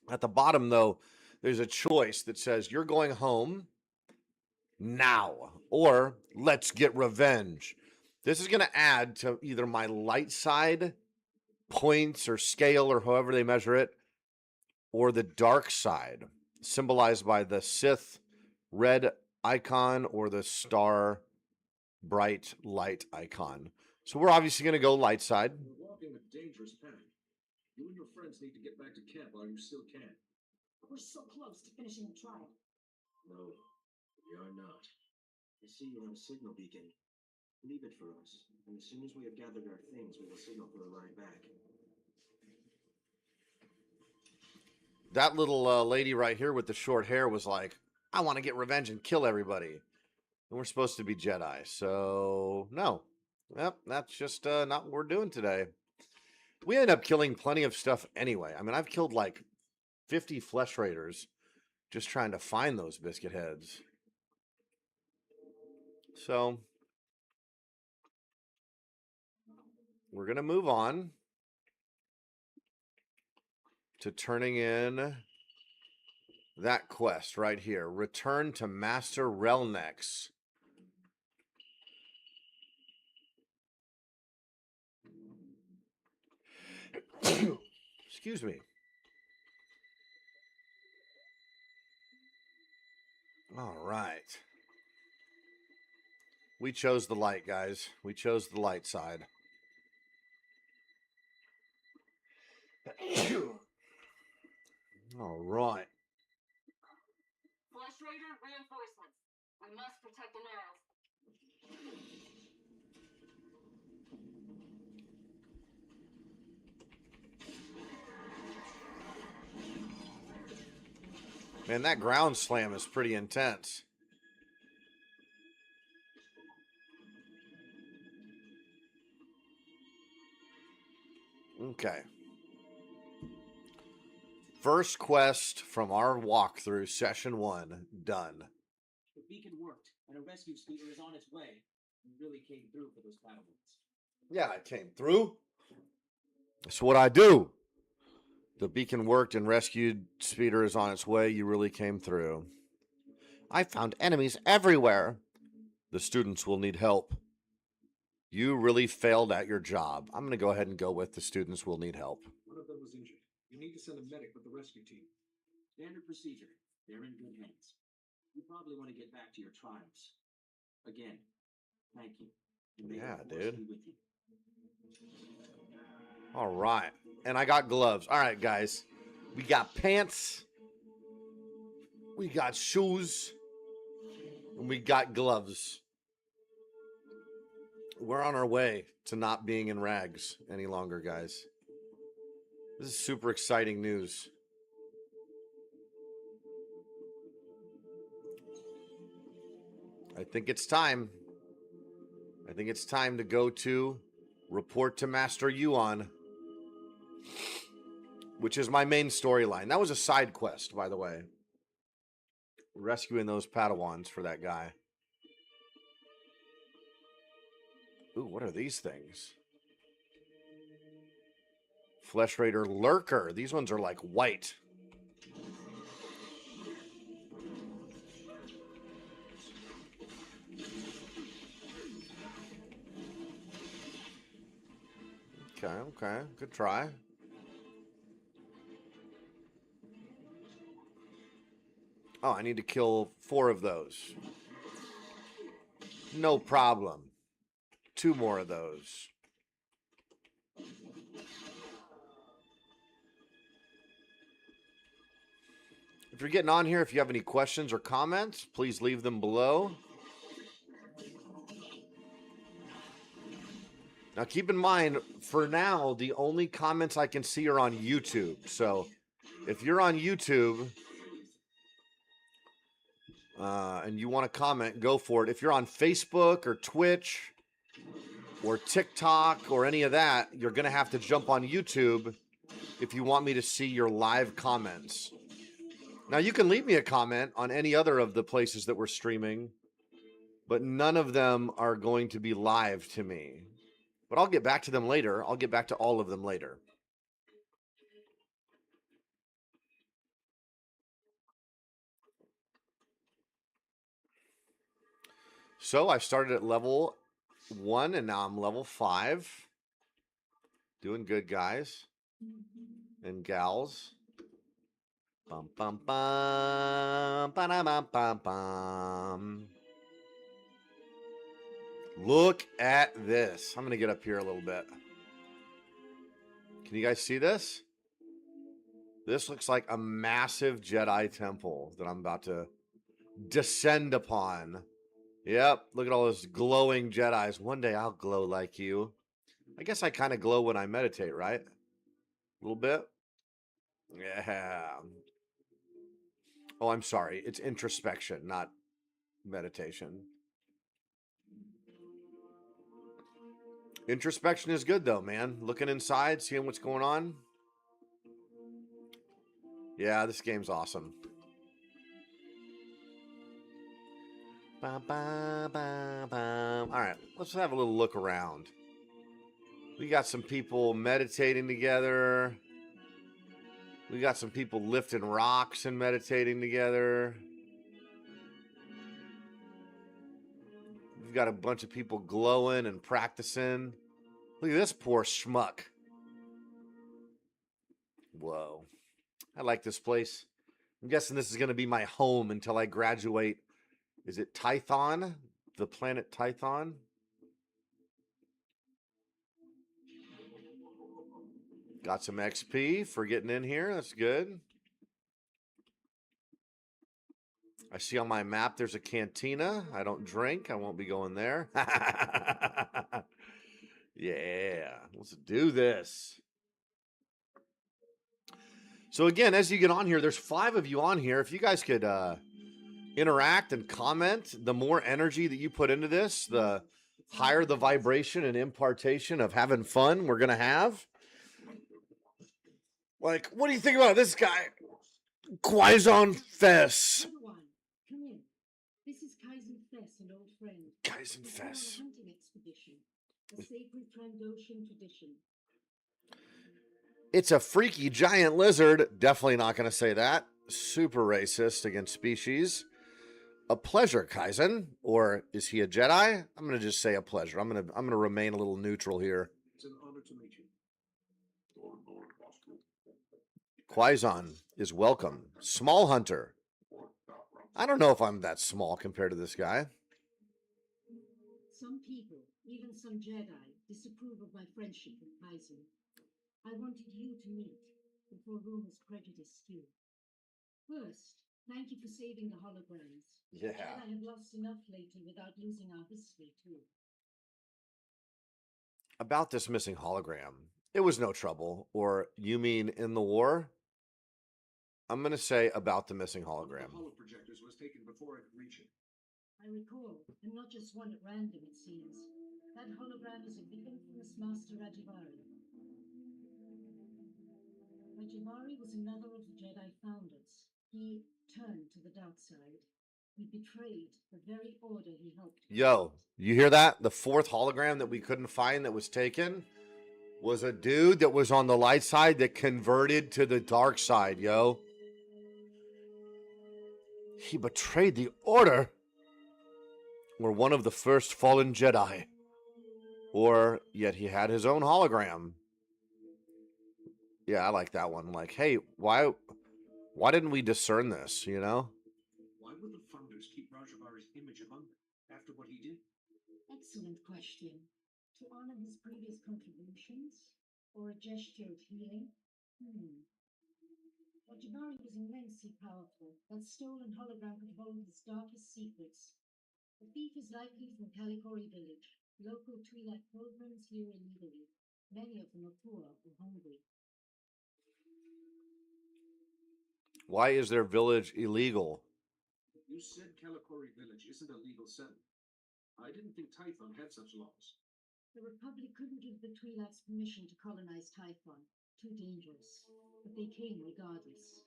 At the bottom, though, there's a choice that says you're going home now or let's get revenge. This is going to add to either my light side points or scale or however they measure it, or the dark side, symbolized by the Sith red icon or the star bright light icon. So we're obviously going to go light side. We're walking a dangerous path. You and your friends need to get back to camp while you still can. We're so close to finishing the trial. No, we are not. I see you have a signal beacon. Leave it for us, and as soon as we have gathered our things, we will signal for a ride back. That little lady right here with the short hair was like, I want to get revenge and kill everybody. And we're supposed to be Jedi. So, no. Yep, that's just not what we're doing today. We end up killing plenty of stuff anyway. I mean, I've killed like 50 Flesh Raiders just trying to find those biscuit heads. So, we're going to move on to turning in that quest right here. Return to Master Relnex. Excuse me. All right. We chose the light, guys. We chose the light side. All right. Flesh Raider reinforcements. We must protect the Narrows. Man, that ground slam is pretty intense. Okay. First quest from our walkthrough, session 1, done. The beacon worked, and a rescue speeder is on its way. You really came through for those Padawans. Yeah, I came through. That's what I do. The beacon worked and rescued speeder is on its way. You really came through. I found enemies everywhere. The students will need help. You really failed at your job. I'm going to go ahead and go with the students will need help. One of them was injured. You need to send a medic with the rescue team. Standard procedure. They're in good hands. You probably want to get back to your trials. Again, thank you. And may the Yeah, Force dude. be with you. All right. And I got gloves. All right, guys. We got pants. We got shoes. And we got gloves. We're on our way to not being in rags any longer, guys. This is super exciting news. I think it's time. I think it's time to go to report to Master Yuan, which is my main storyline. That was a side quest, by the way. Rescuing those Padawans for that guy. Ooh, what are these things? Flesh Raider Lurker. These ones are like white. Okay. Good try. Oh, I need to kill 4 of those. No problem. 2 more of those. If you're getting on here, if you have any questions or comments, please leave them below. Now, keep in mind, for now, the only comments I can see are on YouTube. So, if you're on YouTube and you want to comment, go for it. If you're on Facebook or Twitch or TikTok or any of that, you're going to have to jump on YouTube if you want me to see your live comments. Now, you can leave me a comment on any other of the places that we're streaming, but none of them are going to be live to me. But I'll get back to them later. I'll get back to all of them later. So I started at level 1 and now I'm level 5. Doing good, guys and gals. Bum, bum, bum, ba-da-bum, bum, bum. Look at this. I'm going to get up here a little bit. Can you guys see this? This looks like a massive Jedi temple that I'm about to descend upon. Yep, look at all those glowing Jedis. One day I'll glow like you. I guess I kind of glow when I meditate, right? A little bit. Yeah. Oh, I'm sorry. It's introspection, not meditation. Introspection is good, though, man. Looking inside, seeing what's going on. Yeah, this game's awesome. Ba, ba, ba, ba. All right, let's have a little look around. We got some people meditating together. We got some people lifting rocks and meditating together. We've got a bunch of people glowing and practicing. Look at this poor schmuck. Whoa. I like this place. I'm guessing this is going to be my home until I graduate. Is it Tython? The planet Tython? Got some XP for getting in here. That's good. I see on my map there's a cantina. I don't drink. I won't be going there. Yeah, let's do this. So again, as you get on here, there's 5 of you on here. If you guys could interact and comment, the more energy that you put into this, the higher the vibration and impartation of having fun we're going to have. Like, what do you think about this guy? Quaizon Fess. Everyone, come in. This is Kaizen Fess, an old friend. Kaizen He's been on Fess. a hunting expedition, a sacred Trandoshan tradition. It's a freaky giant lizard. Definitely not going to say that. Super racist against species. A pleasure, Kaizen. Or is he a Jedi? I'm going to just say a pleasure. I'm going to remain a little neutral here. It's an honor to meet you. Quaizon is welcome. Small hunter. I don't know if I'm that small compared to this guy. Some people, even some Jedi, disapprove of my friendship with Kaizen. I wanted you to meet before rumors prejudiced you. First, thank you for saving the holograms. Yeah. I have lost enough lately without losing our history, too. About this missing hologram. It was no trouble. Or you mean in the war? I'm going to say about the missing hologram. The holo projectors was taken before I could reach it. I recall, and not just one at random, it seems. That hologram is of the infamous Master Rajivari. Rajivari was another of the Jedi founders. He turned to the dark side. He betrayed the very order he helped. Yo, you hear that? The 4th hologram that we couldn't find that was taken was a dude that was on the light side that converted to the dark side, yo. He betrayed the order. Or one of the first fallen Jedi. Or yet he had his own hologram. Yeah, I like that one. Like, hey, why didn't we discern this, you know? Excellent question. To honor his previous contributions or a gesture of healing? Well, Jabari was immensely powerful. That stolen hologram could hold his darkest secrets. The thief is likely from Kalikori village. Local Twi'lek pilgrims here illegally. Many of them are poor or hungry. Why is their village illegal? You said Kalikori Village isn't a legal settlement. I didn't think Typhon had such laws. The Republic couldn't give the Twi'leks permission to colonize Typhon. Too dangerous. But they came regardless.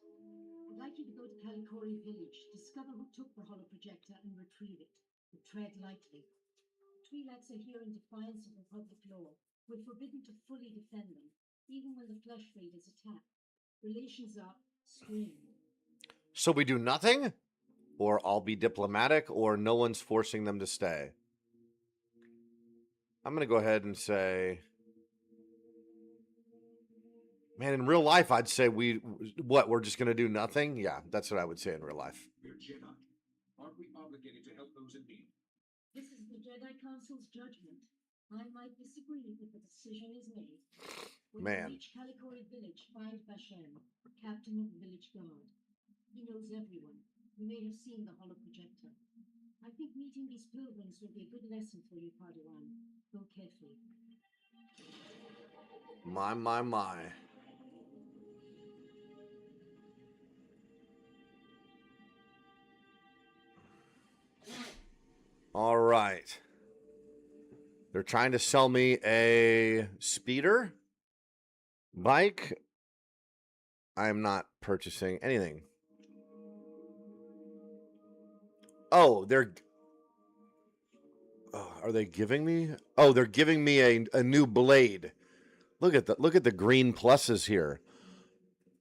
I'd like you to go to Kalikori village, discover who took the holoprojector, and retrieve it. But tread lightly. The Twi'leks are here in defiance of Republic law. We're forbidden to fully defend them, even when the Flesh Raiders attack. Relations are strained. So we do nothing? Or I'll be diplomatic, or no one's forcing them to stay. I'm going to go ahead and say, man, in real life, I'd say we're just going to do nothing? Yeah, that's what I would say in real life. We're Jedi. Aren't we obligated to help those in need? This is the Jedi Council's judgment. I might disagree, but the decision is made. When Man. you reach Kalikori village, find Bashem, captain of the village guard. He knows everyone. You may have seen the holoprojector. I think meeting these pilgrims will be a good lesson for you, Padawan. Go carefully. My. All right. They're trying to sell me a speeder bike. I'm not purchasing anything. Oh, are they giving me? Oh, they're giving me a new blade. Look at the green pluses here.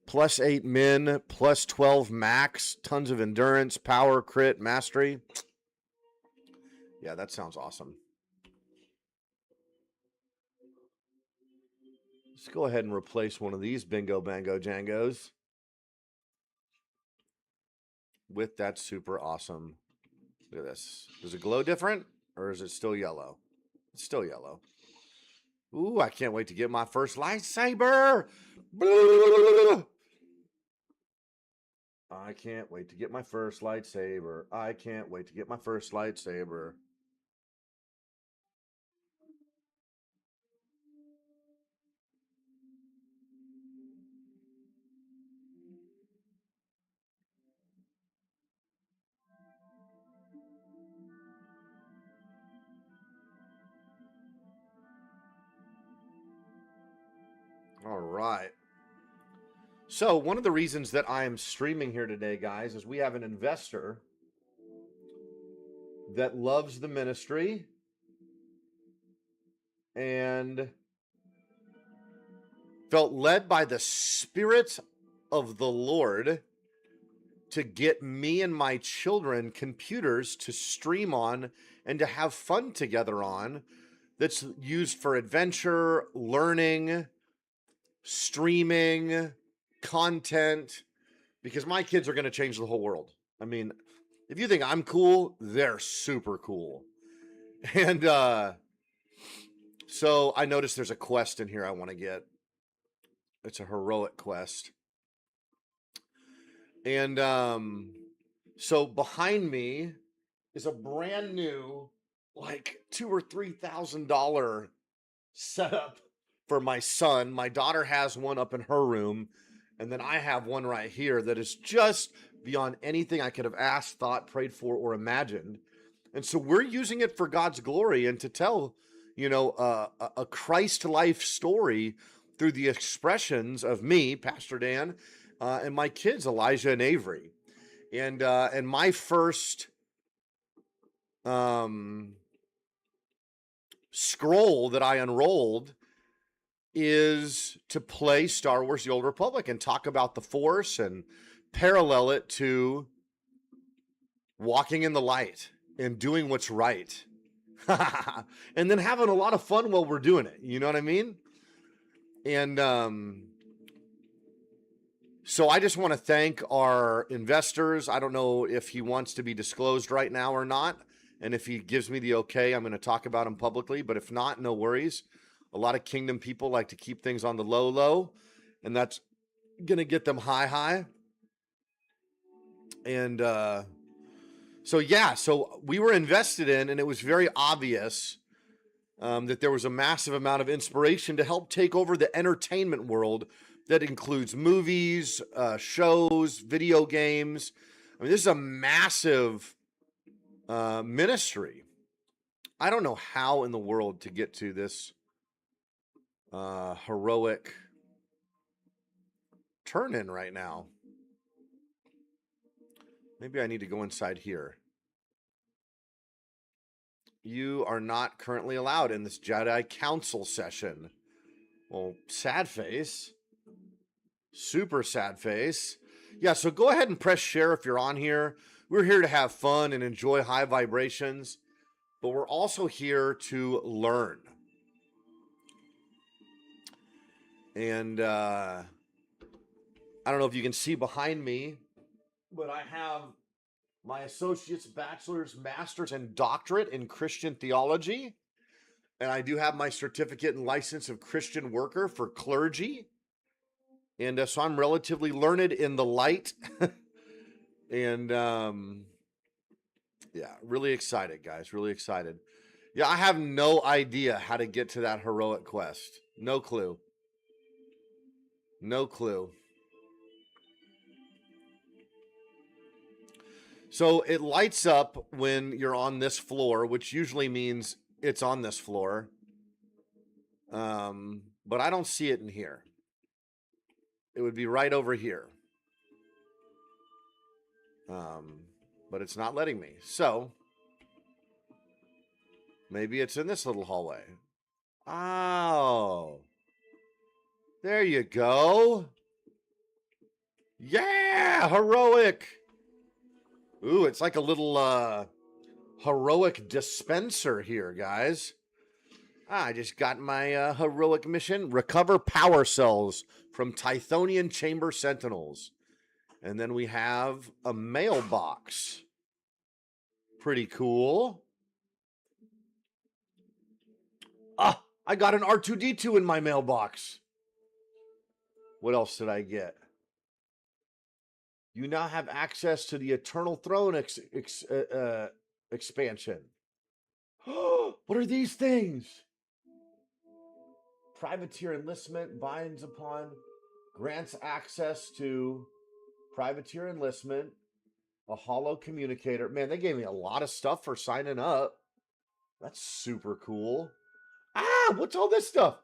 +8 min, +12 max, tons of endurance, power, crit, mastery. Yeah, that sounds awesome. Let's go ahead and replace one of these Bingo Bango Jangos with that super awesome. Look at this. Does it glow different, or is it still yellow? It's still yellow. Ooh, I can't wait to get my first lightsaber. I can't wait to get my first lightsaber. I can't wait to get my first lightsaber. All right. So one of the reasons that I am streaming here today, guys, is we have an investor that loves the ministry and felt led by the Spirit of the Lord to get me and my children computers to stream on and to have fun together on, that's used for adventure, learning, streaming, content, because my kids are going to change the whole world. I mean, if you think I'm cool, they're super cool. And so I noticed there's a quest in here I want to get. It's a heroic quest. And so behind me is a brand new, like $2,000 or $3,000 setup for my son. My daughter has one up in her room, and then I have one right here that is just beyond anything I could have asked, thought, prayed for, or imagined. And so we're using it for God's glory and to tell, a Christ life story through the expressions of me, Pastor Dan, and my kids, Elijah and Avery. And my first scroll that I unrolled is to play Star Wars: The Old Republic and talk about the Force and parallel it to walking in the light and doing what's right. And then having a lot of fun while we're doing it. You know what I mean? And so I just want to thank our investors. I don't know if he wants to be disclosed right now or not. And if he gives me the okay, I'm going to talk about him publicly. But if not, no worries. A lot of Kingdom people like to keep things on the low, and that's going to get them high. And so we were invested in, and it was very obvious that there was a massive amount of inspiration to help take over the entertainment world that includes movies, shows, video games. I mean, this is a massive ministry. I don't know how in the world to get to this heroic turn in right now. Maybe I need to go inside here. You are not currently allowed in this Jedi Council session. Well, sad face. Super sad face. Yeah, so go ahead and press share if you're on here. We're here to have fun and enjoy high vibrations, but we're also here to learn. And I don't know if you can see behind me, but I have my associate's, bachelor's, master's, and doctorate in Christian theology. And I do have my certificate and license of Christian worker for clergy. And so I'm relatively learned in the light. And yeah, really excited, guys. Really excited. Yeah, I have no idea how to get to that heroic quest. No clue. No clue. So it lights up when you're on this floor, which usually means it's on this floor. But I don't see it in here. It would be right over here. But it's not letting me. So maybe it's in this little hallway. Oh. There you go. Yeah, heroic. Ooh, it's like a little heroic dispenser here, guys. I just got my heroic mission. Recover power cells from Tythonian Chamber Sentinels. And then we have a mailbox. Pretty cool. Ah, I got an R2-D2 in my mailbox. What else did I get? You now have access to the Eternal Throne expansion. What are these things? Privateer enlistment binds upon, grants access to privateer enlistment, a hollow communicator. Man, they gave me a lot of stuff for signing up. That's super cool. Ah, what's all this stuff?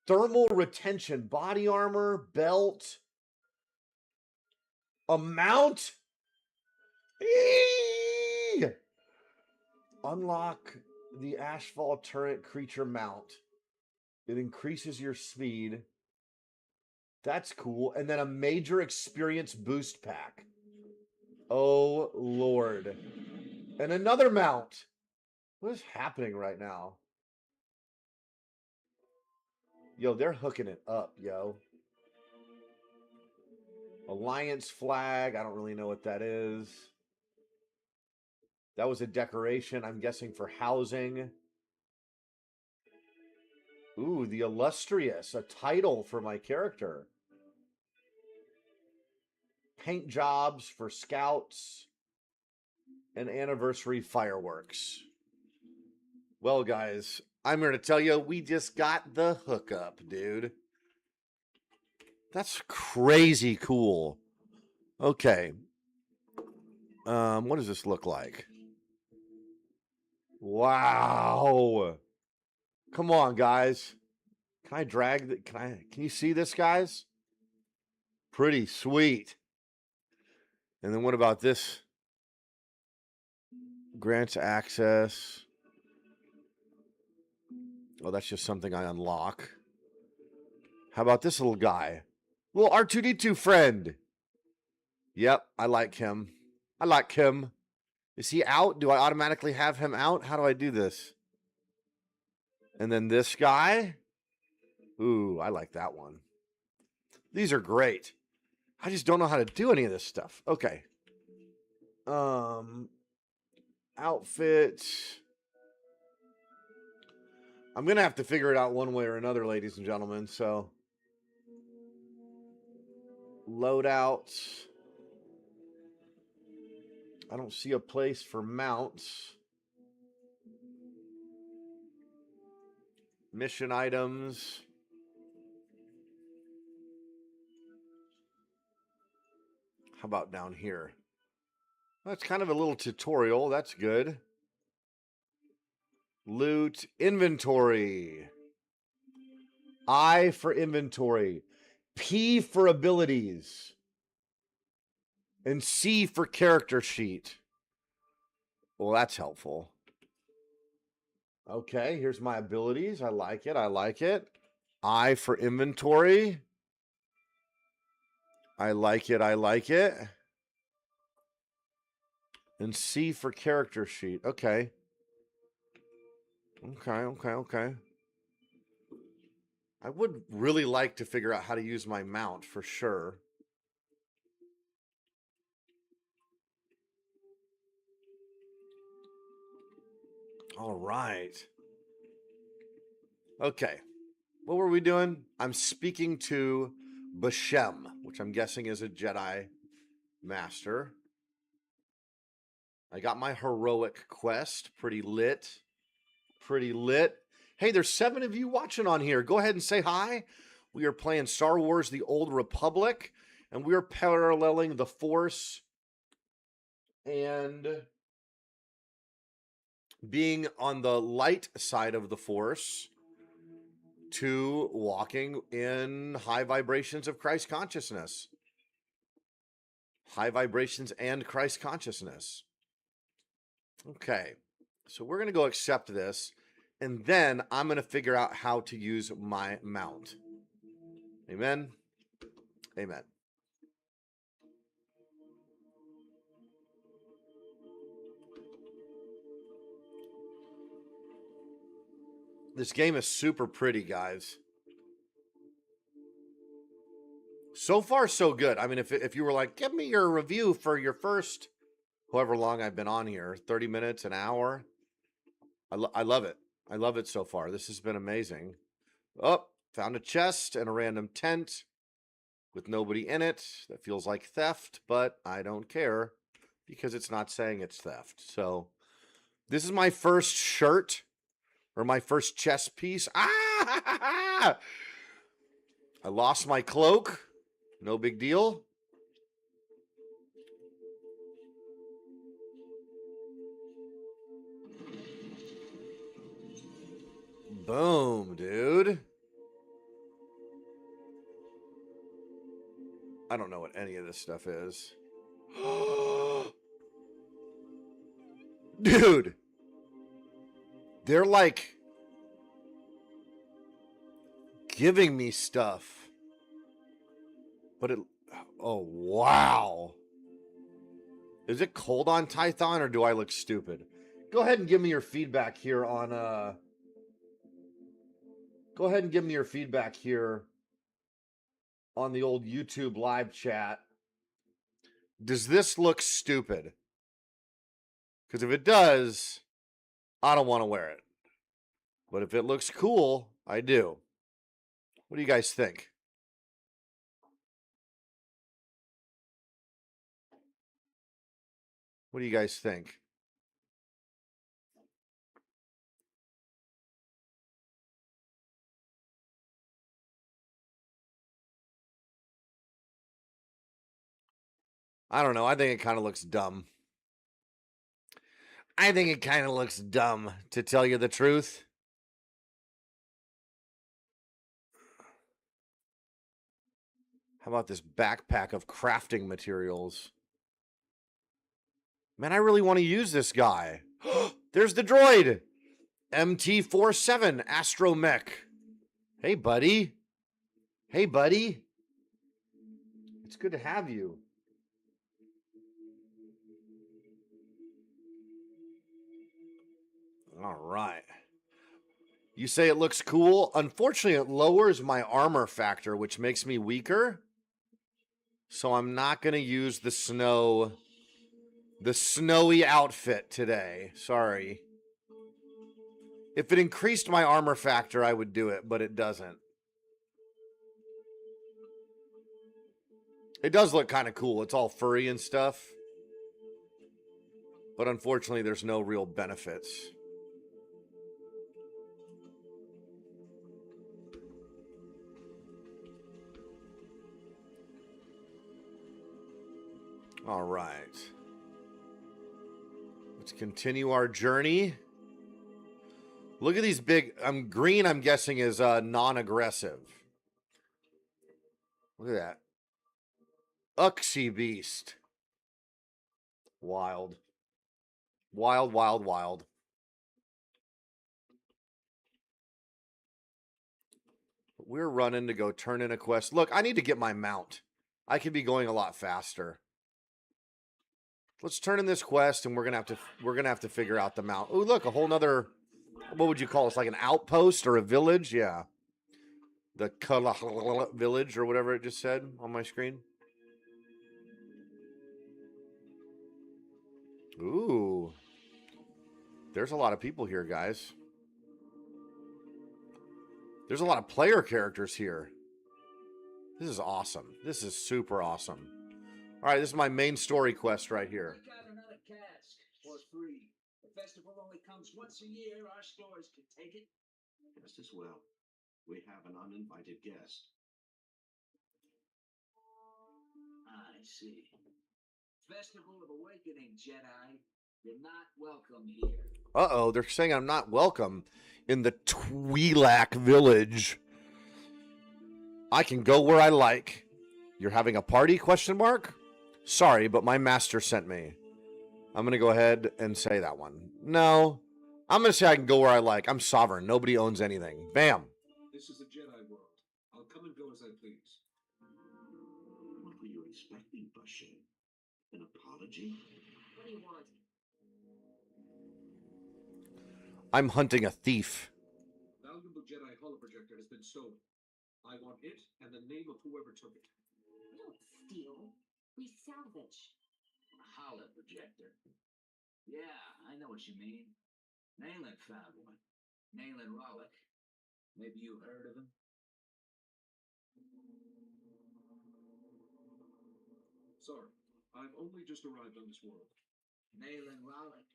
Thermal retention, body armor, belt, a mount. Eee! Unlock the Ashfall Turret creature mount. It increases your speed. That's cool. And then a major experience boost pack. Oh, Lord. And another mount. What is happening right now? Yo, they're hooking it up, yo. Alliance flag. I don't really know what that is. That was a decoration, I'm guessing, for housing. Ooh, the Illustrious. A title for my character. Paint jobs for scouts. And anniversary fireworks. Well, guys, I'm here to tell you, we just got the hookup, dude. That's crazy cool. Okay. What does this look like? Wow. Come on, guys. Can I drag the, can you see this, guys? Pretty sweet. And then what about this? Grants access. Oh, that's just something I unlock. How about this little guy? Little R2-D2 friend. Yep, I like him. I like him. Is he out? Do I automatically have him out? How do I do this? And then this guy. Ooh, I like that one. These are great. I just don't know how to do any of this stuff. Okay. outfit. I'm going to have to figure it out one way or another, ladies and gentlemen. So, loadout. I don't see a place for mounts. Mission items. How about down here? That's kind of a little tutorial. That's good. Loot, inventory. I for inventory. P for abilities. And C for character sheet. Well, that's helpful. Okay, here's my abilities. I like it. I like it. I for inventory. I like it. I like it. And C for character sheet. Okay. Okay. I would really like to figure out how to use my mount for sure. All right. Okay. What were we doing? I'm speaking to Bashem, which I'm guessing is a Jedi Master. I got my heroic quest. Pretty lit. Pretty lit. Hey, there's 7 of you watching on here. Go ahead and say hi. We are playing Star Wars The Old Republic, and we are paralleling the Force and being on the light side of the Force to walking in high vibrations of Christ consciousness. High vibrations and Christ consciousness. Okay, so we're going to go accept this, and then I'm going to figure out how to use my mount. Amen. Amen. This game is super pretty, guys. So far, so good. I mean, if you were like, give me your review for your first, however long I've been on here, 30 minutes, an hour. I love it. I love it so far. This has been amazing. Oh, found a chest and a random tent with nobody in it. That feels like theft, but I don't care because it's not saying it's theft. So this is my first shirt. Or my first chess piece. Ah! I lost my cloak. No big deal. Boom, dude. I don't know what any of this stuff is. Dude. They're like giving me stuff. But it, oh, wow. Is it cold on Tython or do I look stupid? Go ahead and give me your feedback here on, go ahead and give me your feedback here on the old YouTube live chat. Does this look stupid? Because if it does, I don't want to wear it. But if it looks cool, I do. What do you guys think? What do you guys think? I don't know. I think it kind of looks dumb. I think it kind of looks dumb, to tell you the truth. How about this backpack of crafting materials? Man, I really want to use this guy. There's the droid. MT-47 Astromech. Hey, buddy. Hey, buddy. It's good to have you. All right. You say it looks cool. Unfortunately, it lowers my armor factor, which makes me weaker. So I'm not going to use the snow The snowy outfit today. Sorry. If it increased my armor factor, I would do it, but it doesn't. It does look kind of cool. It's all furry and stuff. But unfortunately, there's no real benefits. All right. Let's continue our journey. Look at these big, green, I'm guessing, is non-aggressive. Look at that. Uxie Beast. Wild. Wild, wild, wild. We're running to go turn in a quest. Look, I need to get my mount. I could be going a lot faster. Let's turn in this quest, and we're gonna have to figure out the mount. Oh, look, a whole nother. What would you call it? It's like an outpost or a village? Yeah. The Kala village or whatever it just said on my screen. Ooh. There's a lot of people here, guys. There's a lot of player characters here. This is awesome. This is super awesome. All right, this is my main story quest right here. Pick out another cask for free. The festival only comes once a year. Our stores can take it. Just as well. We have an uninvited guest. I see. Festival of Awakening, Jedi. You're not welcome here. Uh-oh, they're saying I'm not welcome in the Twi'lek village. I can go where I like. You're having a party, question mark? Sorry, but my master sent me. I'm going to go ahead and say that one. No, I'm going to say I can go where I like. I'm sovereign. Nobody owns anything. Bam. This is a Jedi world. I'll come and go as I please. What were you expecting, Bashir? An apology? What do you want? I'm hunting a thief. Valuable Jedi holoprojector has been stolen. I want it and the name of whoever took it. We don't steal. We salvage. A holoprojector. Yeah, I know what you mean. Nayland found one. Nayland Rollick. Maybe you've heard of him? Sorry, I've only just arrived on this world. Nayland Rollick,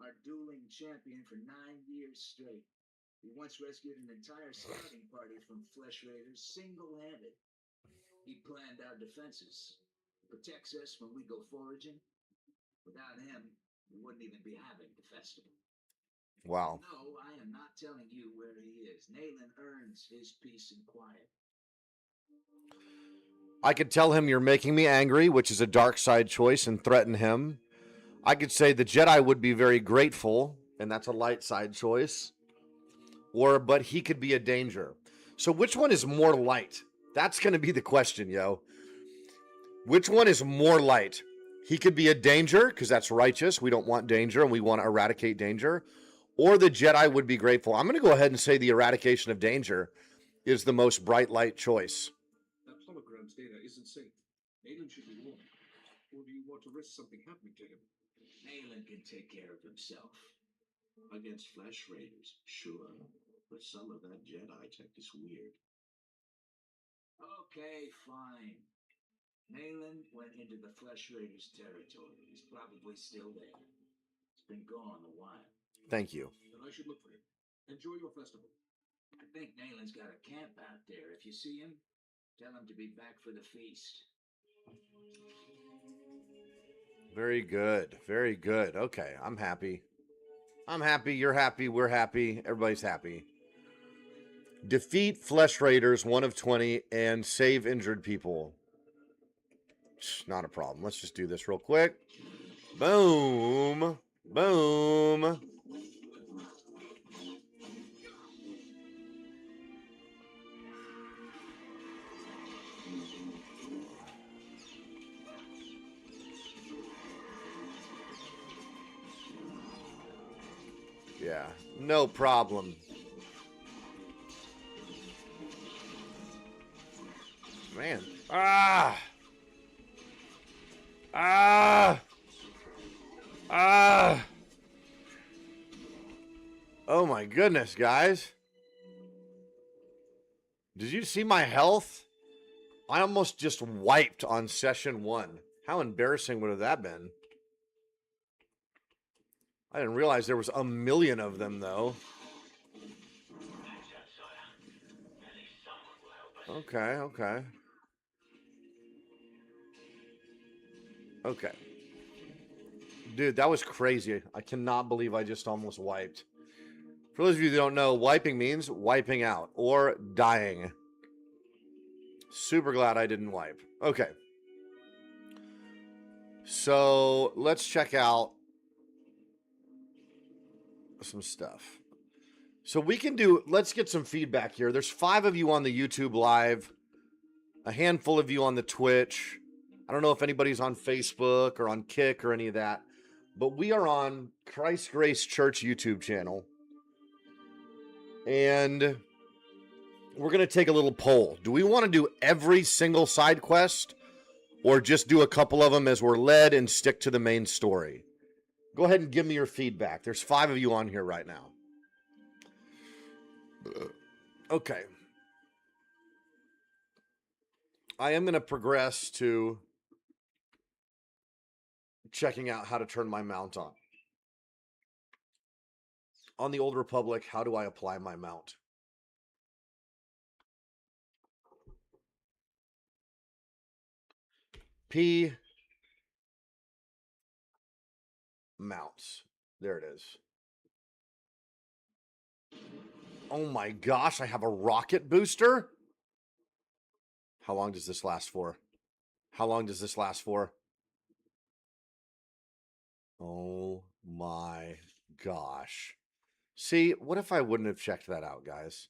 our dueling champion for 9 years straight. He once rescued an entire scouting party from flesh raiders single-handed. He planned our defenses, protects us when we go foraging. Without him, we wouldn't even be having the festival. Wow. No, I am not telling you where he is. Nayland earns his peace and quiet. I could tell him you're making me angry, which is a dark side choice, and threaten him. I could say the Jedi would be very grateful, and that's a light side choice. But he could be a danger. So which one is more light? That's going to be the question, yo. Which one is more light? He could be a danger, because that's righteous. We don't want danger, and we want to eradicate danger. Or the Jedi would be grateful. I'm going to go ahead and say the eradication of danger is the most bright light choice. That hologram's data isn't safe. Nayland should be warned. Or do you want to risk something happening to him? Nayland can take care of himself. Against flesh raiders, sure. But some of that Jedi tech is weird. Okay, fine. Nayland went into the flesh raiders' territory. He's probably still there. He's been gone a while. Thank you. Then I should look for him. Enjoy your festival. I think Nayland's got a camp out there. If you see him, tell him to be back for the feast. Very good. Very good. Okay, I'm happy. I'm happy. You're happy. We're happy. Everybody's happy. Defeat flesh raiders, 1 of 20, and save injured people. Not a problem. Let's just do this real quick. Boom. Boom. Yeah, no problem. Man. Ah! Ah! Ah. Oh my goodness, guys. Did you see my health? I almost just wiped on session 1. How embarrassing would have that been? I didn't realize there was a million of them, though. Okay, okay. Okay. Dude, that was crazy. I cannot believe I just almost wiped. For those of you who don't know, wiping means wiping out or dying. Super glad I didn't wipe. Okay. So let's check out some stuff. So we can do, let's get some feedback here. There's 5 of you on the YouTube live, a handful of you on the Twitch. I don't know if anybody's on Facebook or on Kick or any of that, but we are on Christ Grace Church YouTube channel. And we're going to take a little poll. Do we want to do every single side quest or just do a couple of them as we're led and stick to the main story? Go ahead and give me your feedback. There's 5 of you on here right now. Okay. I am going to progress to checking out how to turn my mount on. On the Old Republic, how do I apply my mount? P mounts. There it is. Oh my gosh, I have a rocket booster? How long does this last for? How long does this last for? Oh my gosh. See, what if I wouldn't have checked that out, guys?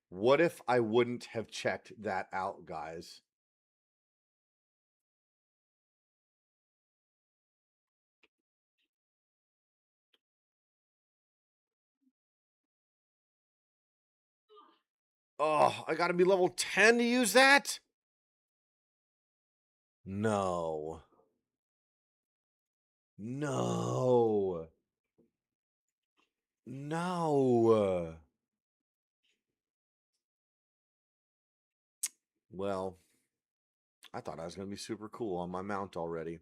What if I wouldn't have checked that out, guys? Oh, I gotta be level 10 to use that? No. No. No. Well, I thought I was going to be super cool on my mount already. At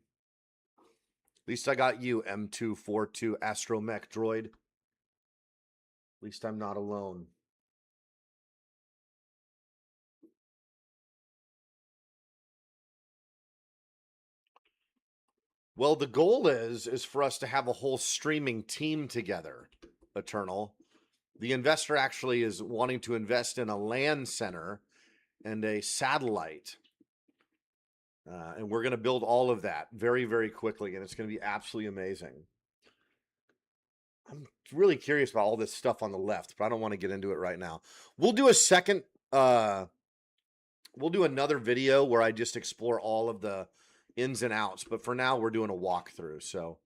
least I got you, M242 Astromech droid. At least I'm not alone. Well, the goal is for us to have a whole streaming team together, Eternal. The investor actually is wanting to invest in a LAN center and a satellite. And we're going to build all of that very, very quickly, and it's going to be absolutely amazing. I'm really curious about all this stuff on the left, but I don't want to get into it right now. We'll do a second, we'll do another video where I just explore all of the ins and outs, but for now we're doing a walkthrough. So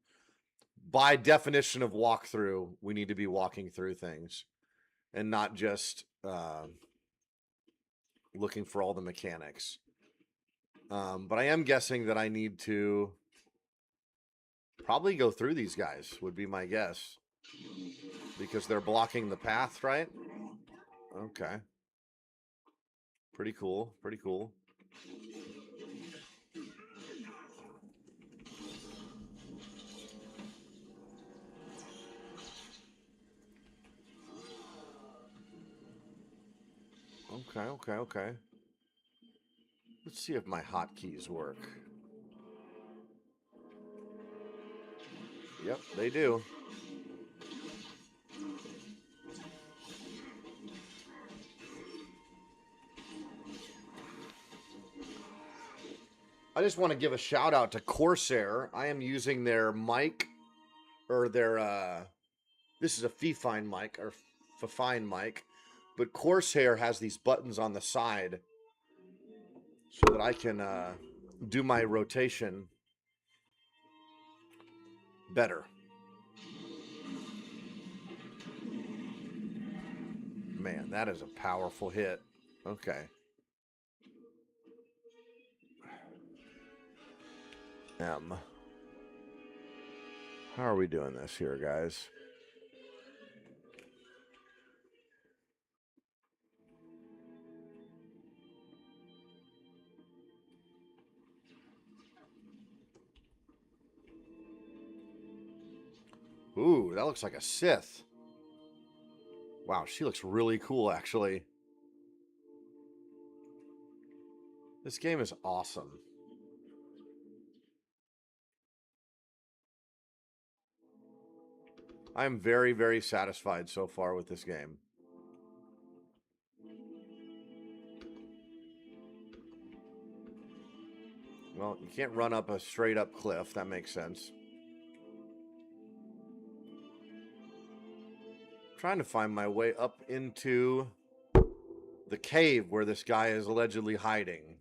by definition of walkthrough, we need to be walking through things and not just looking for all the mechanics. But I am guessing that I need to probably go through these guys, would be my guess. Because they're blocking the path, right? Okay. Pretty cool. Pretty cool. Okay. Let's see if my hotkeys work. Yep, they do. I just want to give a shout out to Corsair. I am using their mic, or their, this is a Fifine mic, or Fifine mic, but Corsair has these buttons on the side so that I can do my rotation better. Man, that is a powerful hit. Okay. M. How are we doing this here, guys? Ooh, that looks like a Sith. Wow, she looks really cool, actually. This game is awesome. I'm very, very satisfied so far with this game. Well, you can't run up a straight up cliff. That makes sense. Trying to find my way up into the cave where this guy is allegedly hiding.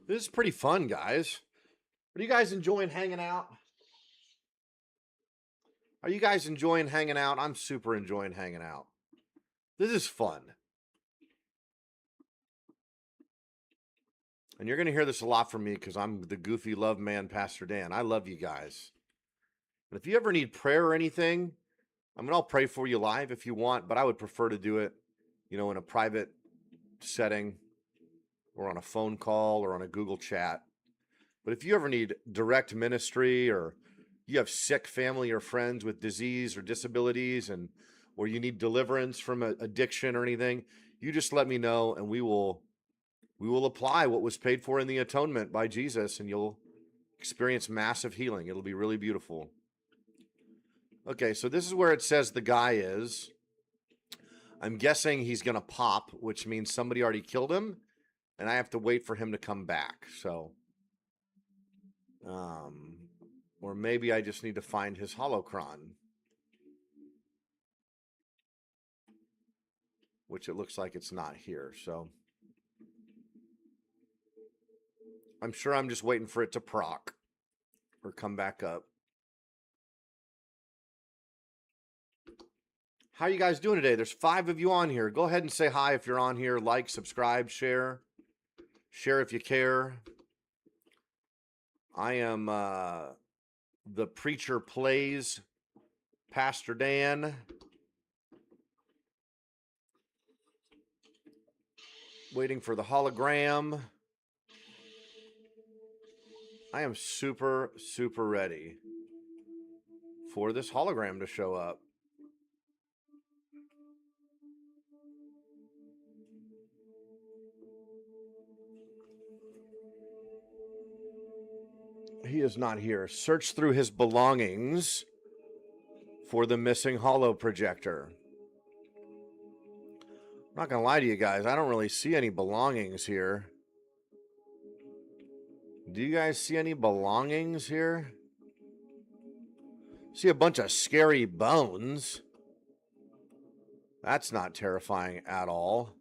This is pretty fun, guys. Are you guys enjoying hanging out? Are you guys enjoying hanging out? I'm super enjoying hanging out. This is fun. And you're going to hear this a lot from me because I'm the goofy love man, Pastor Dan. I love you guys. And if you ever need prayer or anything, I mean, I'll pray for you live if you want, but I would prefer to do it, you know, in a private setting or on a phone call or on a Google chat. But if you ever need direct ministry, or you have sick family or friends with disease or disabilities, or you need deliverance from addiction or anything, you just let me know and we will apply what was paid for in the atonement by Jesus, and you'll experience massive healing. It'll be really beautiful. Okay, so this is where it says the guy is. I'm guessing he's going to pop, which means somebody already killed him, and I have to wait for him to come back. So, or maybe I just need to find his holocron, which it looks like it's not here. So I'm sure I'm just waiting for it to proc or come back up. How are you guys doing today? There's 5 of you on here. Go ahead and say hi if you're on here. Like, subscribe, share. Share if you care. I am the Preacher Plays, Pastor Dan. Waiting for the hologram. I am super, super ready for this hologram to show up. He is not here. Search through his belongings for the missing holo projector. I'm not going to lie to you guys. I don't really see any belongings here. Do you guys see any belongings here? See a bunch of scary bones. That's not terrifying at all.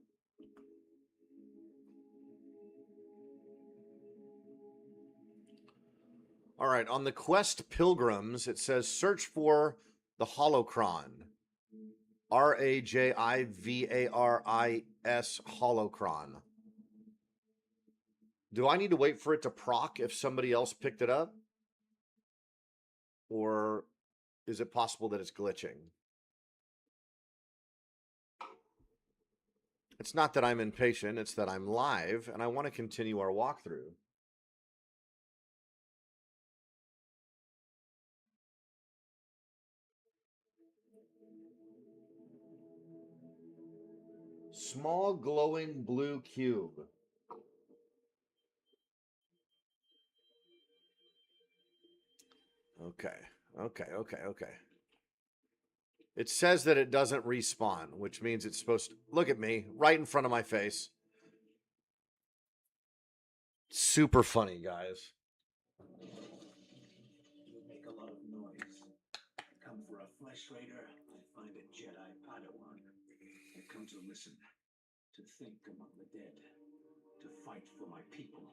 All right, on the Quest Pilgrims, it says search for the holocron. RAJIVARIS holocron. Do I need to wait for it to proc if somebody else picked it up? Or is it possible that it's glitching? It's not that I'm impatient, it's that I'm live and I want to continue our walkthrough. Small glowing blue cube. Okay. It says that it doesn't respawn, which means it's supposed to look at me right in front of my face. Super funny, guys. You make a lot of noise. Come for a flesh raider and find a Jedi Padawan. I come to listen, to think among the dead. to fight for my people.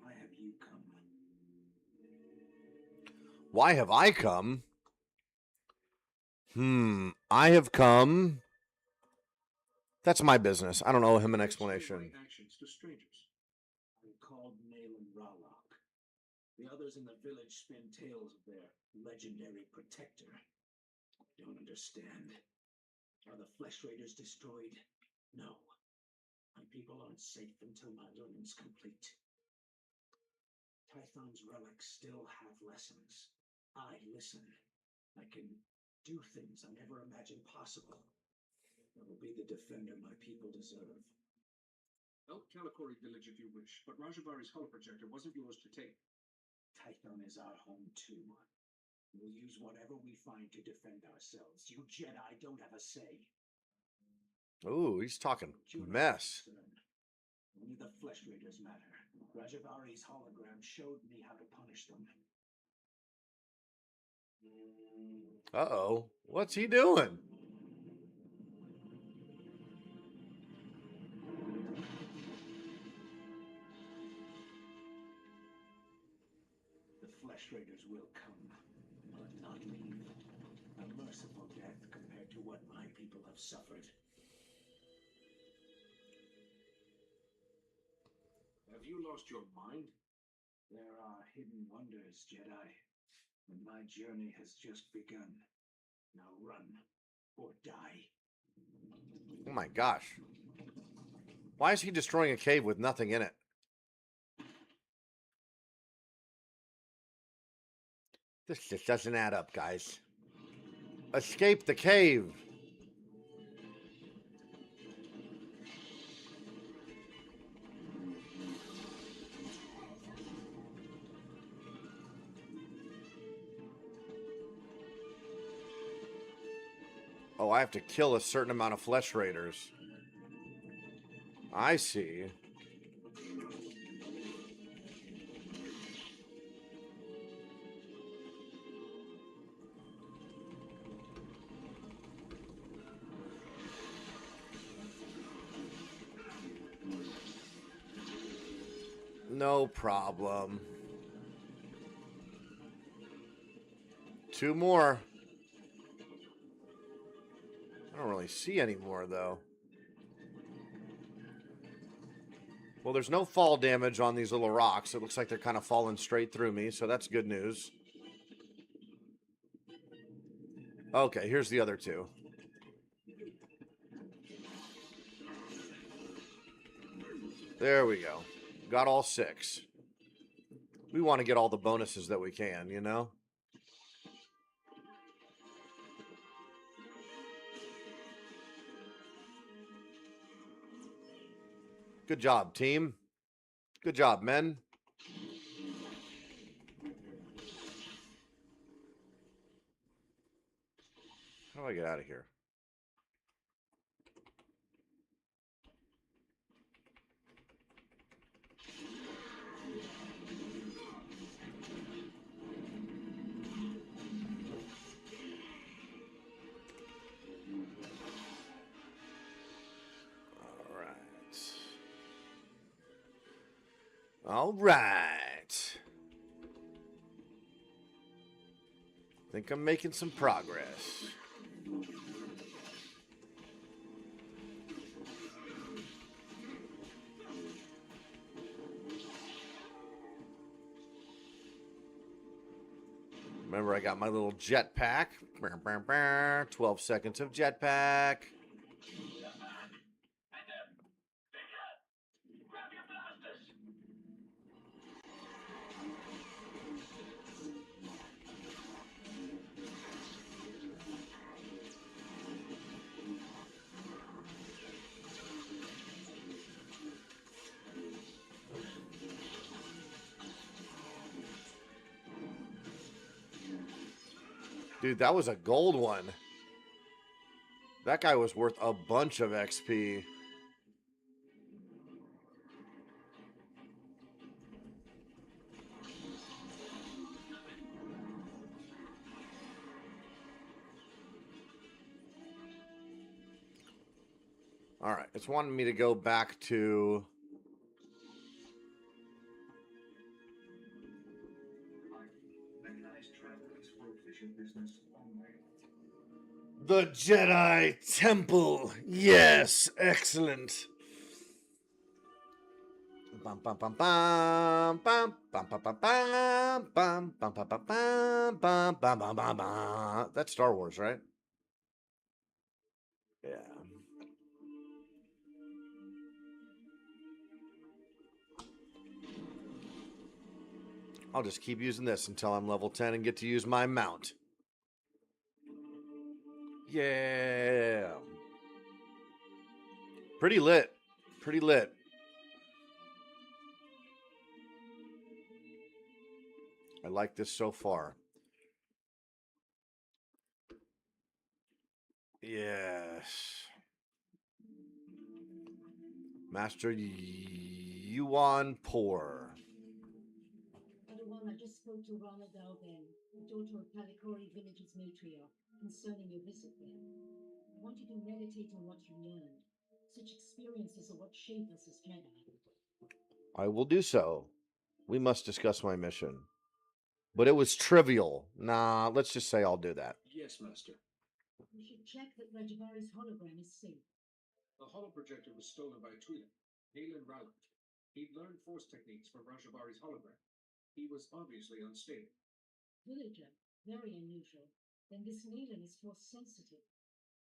Why have you come? Why have I come? I have come. That's my business. I don't owe him an explanation. Actions to strangers. I'm called Nayland Rallock. The others in the village spin tales of their legendary protector. Don't understand. Are the Flesh Raiders destroyed? No. My people aren't safe until my learning's complete. Tython's relics still have lessons. I listen. I can do things I never imagined possible. I will be the defender my people deserve. Help Kalikori village if you wish, but Rajabari's holoprojector wasn't yours to take. Tython is our home too. We'll use whatever we find to defend ourselves. You Jedi don't have a say. Ooh, he's talking You're not mess. concerned. Only the Flesh Raiders matter. Rajabari's hologram showed me how to punish them. Uh-oh. What's he doing? The Flesh Raiders will come, but not leave. A merciful death compared to what my people have suffered. Have you lost your mind? There are hidden wonders, Jedi. And my journey has just begun. Now run, or die. Oh my gosh. Why is he destroying a cave with nothing in it? This just doesn't add up, guys. Escape the cave. Oh, I have to kill a certain amount of Flesh Raiders. I see. No problem. 2 more. I don't really see any more, though. Well, there's no fall damage on these little rocks. It looks like they're kind of falling straight through me, so that's good news. Okay, here's the other 2. There we go. Got all 6. We want to get all the bonuses that we can, you know? Good job, team. Good job, men. How do I get out of here? All right. Think I'm making some progress. Remember, I got my little jetpack. 12 seconds of jetpack. Dude, that was a gold one. That guy was worth a bunch of XP. All right, it's wanting me to go back to the Jedi Temple. Yes, excellent. Bum bum bum bum bum bum bum bum bum bum bum bum bum bum bum bum bum bum bum. That's Star Wars, right? Yeah. I'll just keep using this until I'm level 10 and get to use my mount. Yeah. Pretty lit. Pretty lit. I like this so far. Yes. Master Yuan Por. Padawan, I just spoke to Rana Dalben, the daughter of Palikori village's matriarch, concerning your visit there. I want you to meditate on what you learned. Such experiences are what shape us as Jedi. I will do so. We must discuss my mission. But it was trivial. Nah, let's just say I'll do that. Yes, Master. You should check that Rajavari's hologram is safe. The holoprojector was stolen by a Twi'lek, Nayland Rowland. He'd learned force techniques from Rajavari's hologram. He was obviously unstable. Villager, very unusual. Then this Nayland is force sensitive.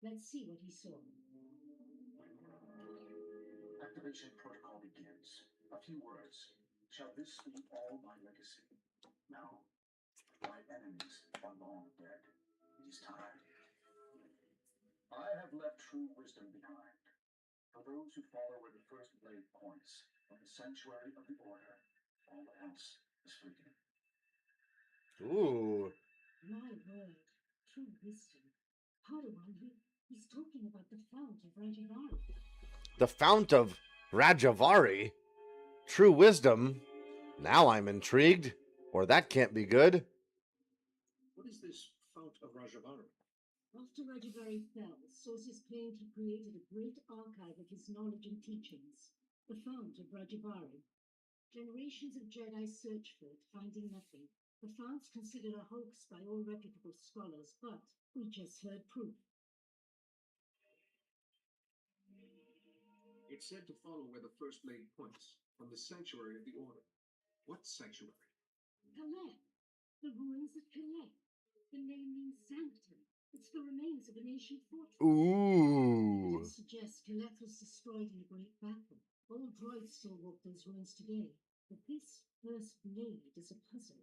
Let's see what he saw. Activation protocol begins. A few words. Shall this be all my legacy? No. My enemies are long dead. It is time. I have left true wisdom behind. For those who follow where the first blade points, from the sanctuary of the order, all else is fleeting. Ooh. My word, true wisdom. Padawan, he's talking about the fount of Rajavari. The Fount of Rajavari? True wisdom? Now I'm intrigued. Or that can't be good. What is this Fount of Rajavari? After Rajavari fell, sources claimed he created a great archive of his knowledge and teachings, the Fount of Rajavari. Generations of Jedi searched for it, finding nothing. The Fount's considered a hoax by all reputable scholars, but we just heard proof. It's said to follow where the first blade points, from the sanctuary of the order. What sanctuary? Kaleth, the ruins of Kaleth. The name means sanctum. It's the remains of an ancient fortress. Ooh. It suggests Kaleth was destroyed in a great battle. Old droids still walk those ruins today, but this first blade is a puzzle.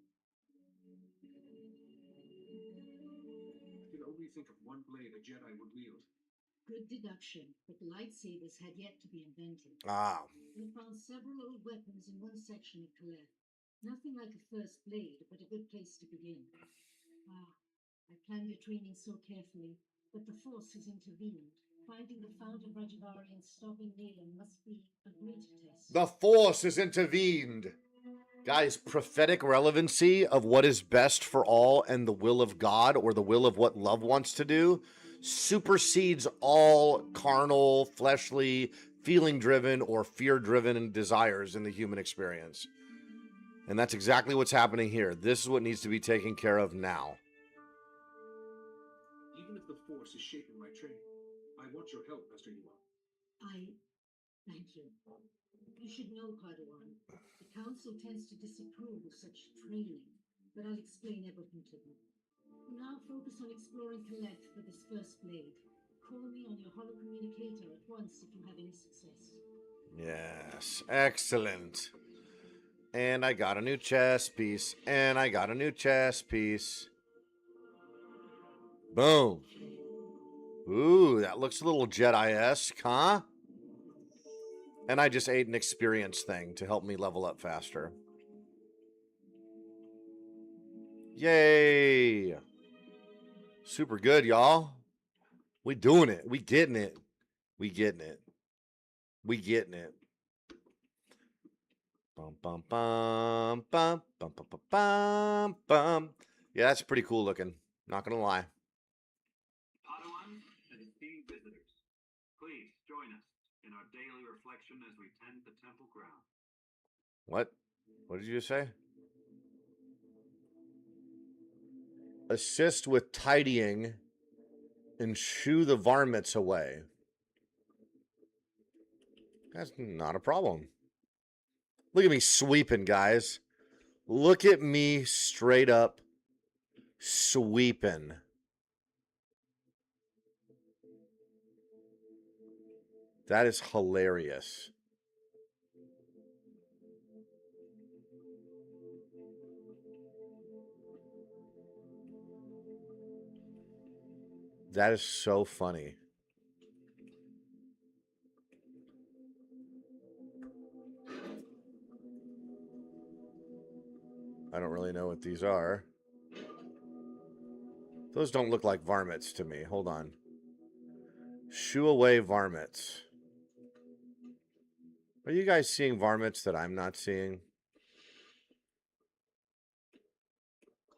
I can only think of one blade a Jedi would wield. Good deduction, but lightsabers had yet to be invented. Ah. We found several old weapons in one section of Kaleth. Nothing like a first blade, but a good place to begin. I planned your training so carefully, but the Force has intervened. Finding the Fount of Rajavari and stopping Nayland must be a great test. The Force has intervened. Guys, prophetic relevancy of what is best for all and the will of God or the will of what love wants to do supersedes all carnal, fleshly, feeling-driven, or fear-driven desires in the human experience. And that's exactly what's happening here. This is what needs to be taken care of now. Even if the Force is shaping my training, I want your help, Master Yuan. Thank you. You should know, Padawan. The Council tends to disapprove of such training, but I'll explain everything to them. Now focus on exploring Kaleth for this first blade. Call me on your holocommunicator at once if you have any success. Yes, excellent. And I got a new chess piece. And I got a new chess piece. Boom. Ooh, that looks a little Jedi-esque, huh? And I just ate an experience thing to help me level up faster. Yay! Super good, y'all. We doing it. We getting it. We getting it. We getting it. Bum bum bum bum bum bum bum bum bum. Yeah, that's pretty cool looking. Not gonna lie. Padawan and esteemed visitors, please join us in our daily reflection as we tend the temple ground. What? What did you say? Assist with tidying and shoo the varmints away. That's not a problem. Look at me sweeping, guys. Look at me straight up sweeping. That is hilarious. That is so funny. I don't really know what these are. Those don't look like varmints to me. Hold on. Shoo away varmints. Are you guys seeing varmints that I'm not seeing?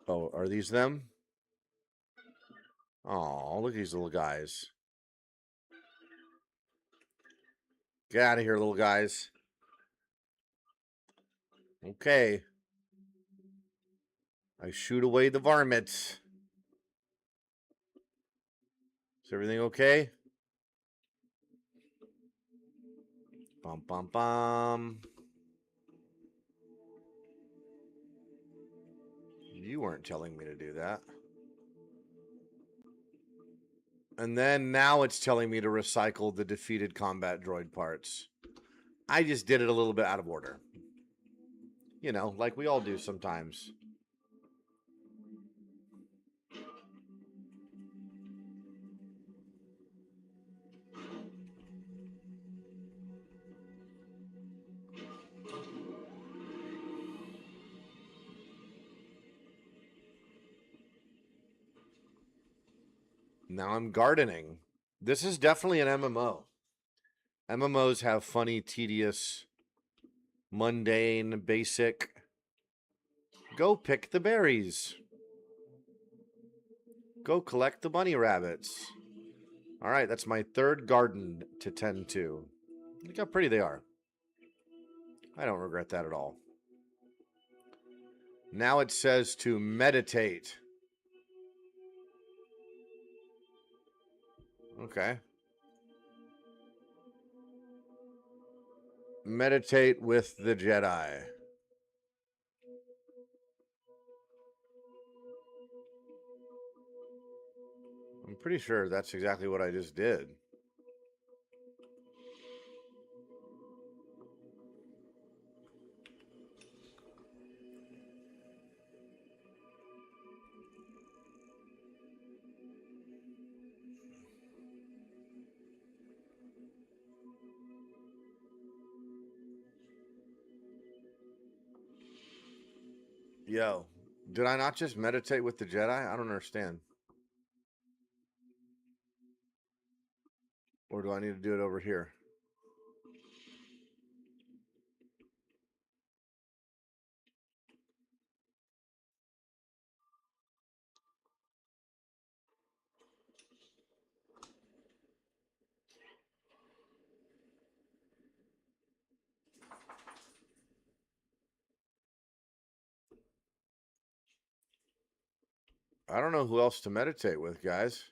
Oh, are these them? Oh, look at these little guys. Get out of here, little guys. Okay. I shoot away the varmints. Is everything okay? Bum, bum, bum. You weren't telling me to do that. And then now it's telling me to recycle the defeated combat droid parts. I just did it a little bit out of order. You know, like we all do sometimes. Now I'm gardening. This is definitely an MMO. MMOs have funny, tedious, mundane, basic. Go pick the berries. Go collect the bunny rabbits. All right, that's my third garden to tend to. Look how pretty they are. I don't regret that at all. Now it says to meditate. Okay. Meditate with the Jedi. I'm pretty sure that's exactly what I just did. Yo, did I not just meditate with the Jedi? I don't understand. Or do I need to do it over here? I don't know who else to meditate with, guys.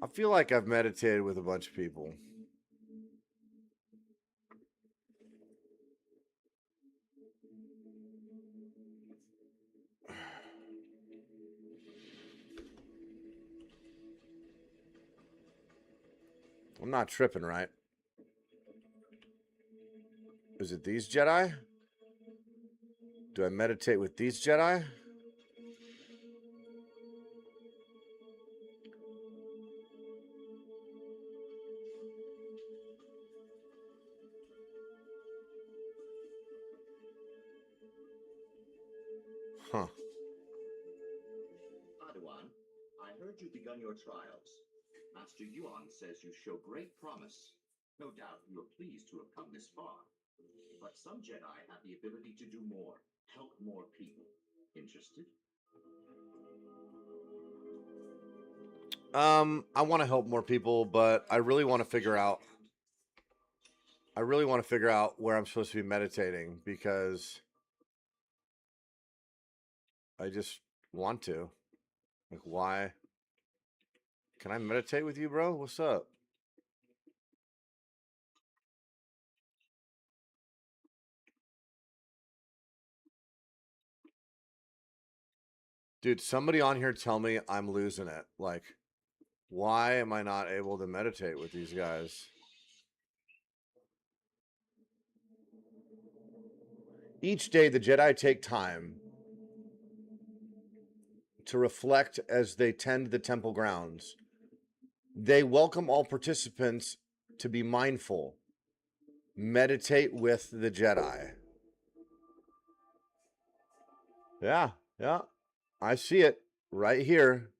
I feel like I've meditated with a bunch of people. I'm not tripping, right? Is it these Jedi? Do I meditate with these Jedi? Huh. Padawan, I heard you've begun your trials. Master Yuan says you show great promise. No doubt you are pleased to have come this far. But some Jedi have the ability to do more, help more people. Interested? I want to help more people, but I really want to figure out where I'm supposed to be meditating because I just want to. Like, why? Can I meditate with you, bro? What's up? Dude, somebody on here tell me I'm losing it. Like, why am I not able to meditate with these guys? Each day, the Jedi take time to reflect as they tend the temple grounds. They welcome all participants to be mindful. Meditate with the Jedi. Yeah, yeah. I see it right here.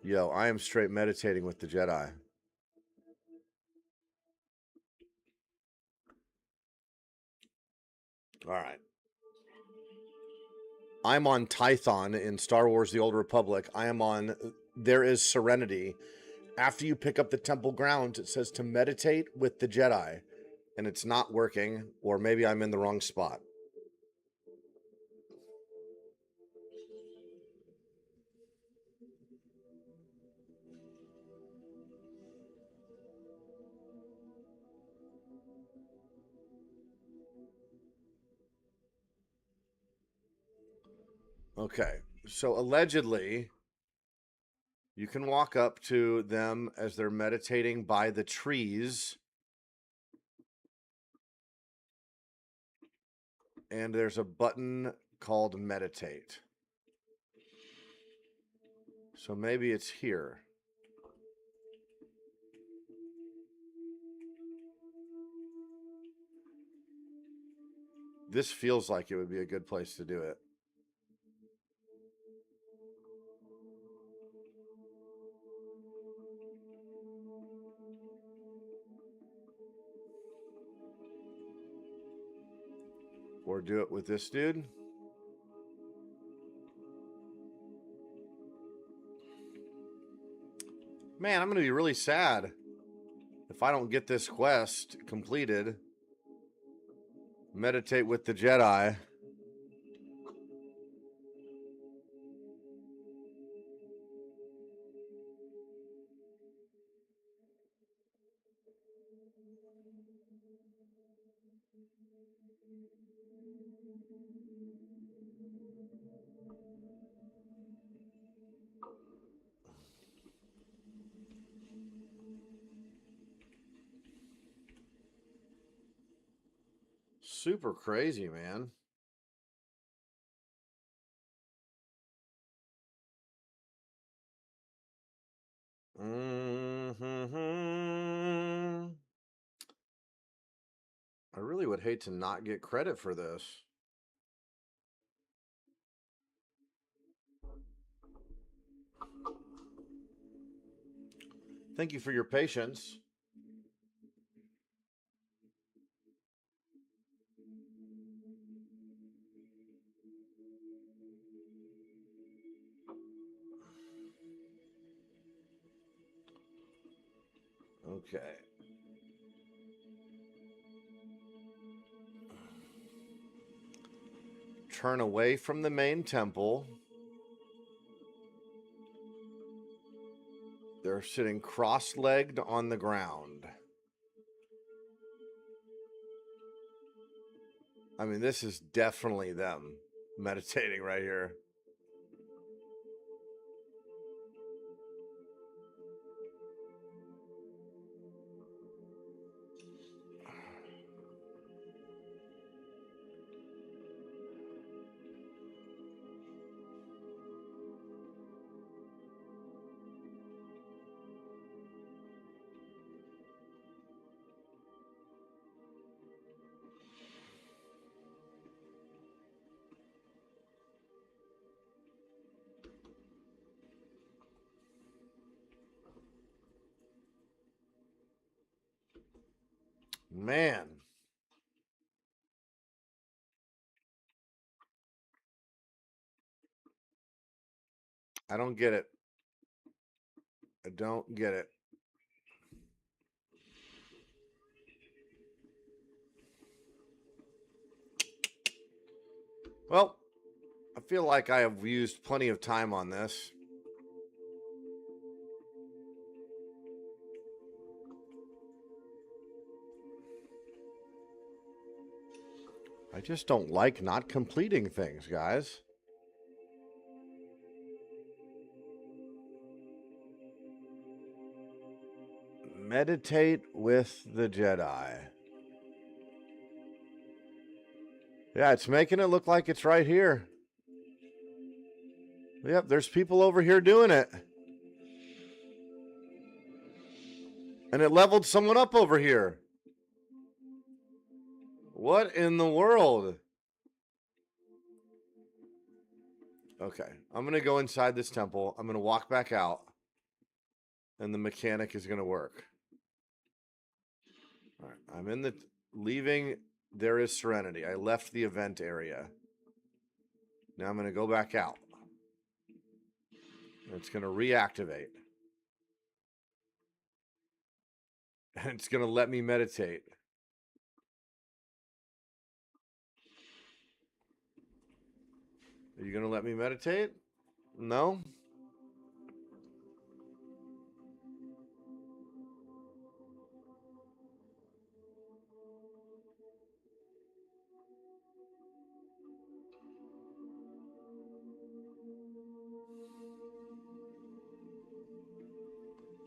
Yo, I am straight meditating with the Jedi. All right. I'm on Tython in Star Wars The Old Republic. I am on There is Serenity. After you pick up the temple grounds, it says to meditate with the Jedi. And it's not working, or maybe I'm in the wrong spot. Okay, so allegedly, you can walk up to them as they're meditating by the trees. And there's a button called meditate. So maybe it's here. This feels like it would be a good place to do it. Or do it with this dude. Man, I'm going to be really sad if I don't get this quest completed. Meditate with the Jedi. Super crazy, man. I really would hate to not get credit for this. Thank you for your patience. Okay. Turn away from the main temple. They're sitting cross-legged on the ground. I mean, this is definitely them meditating right here. Man. I don't get it. I don't get it. Well, I feel like I have used plenty of time on this. I just don't like not completing things, guys. Meditate with the Jedi. Yeah, it's making it look like it's right here. Yep, there's people over here doing it. And it leveled someone up over here. What in the world? Okay, I'm going to go inside this temple. I'm going to walk back out. And the mechanic is going to work. All right, I'm in the leaving. There is Serenity. I left the event area. Now I'm going to go back out. It's going to reactivate. And it's going to let me meditate. Are you going to let me meditate? No?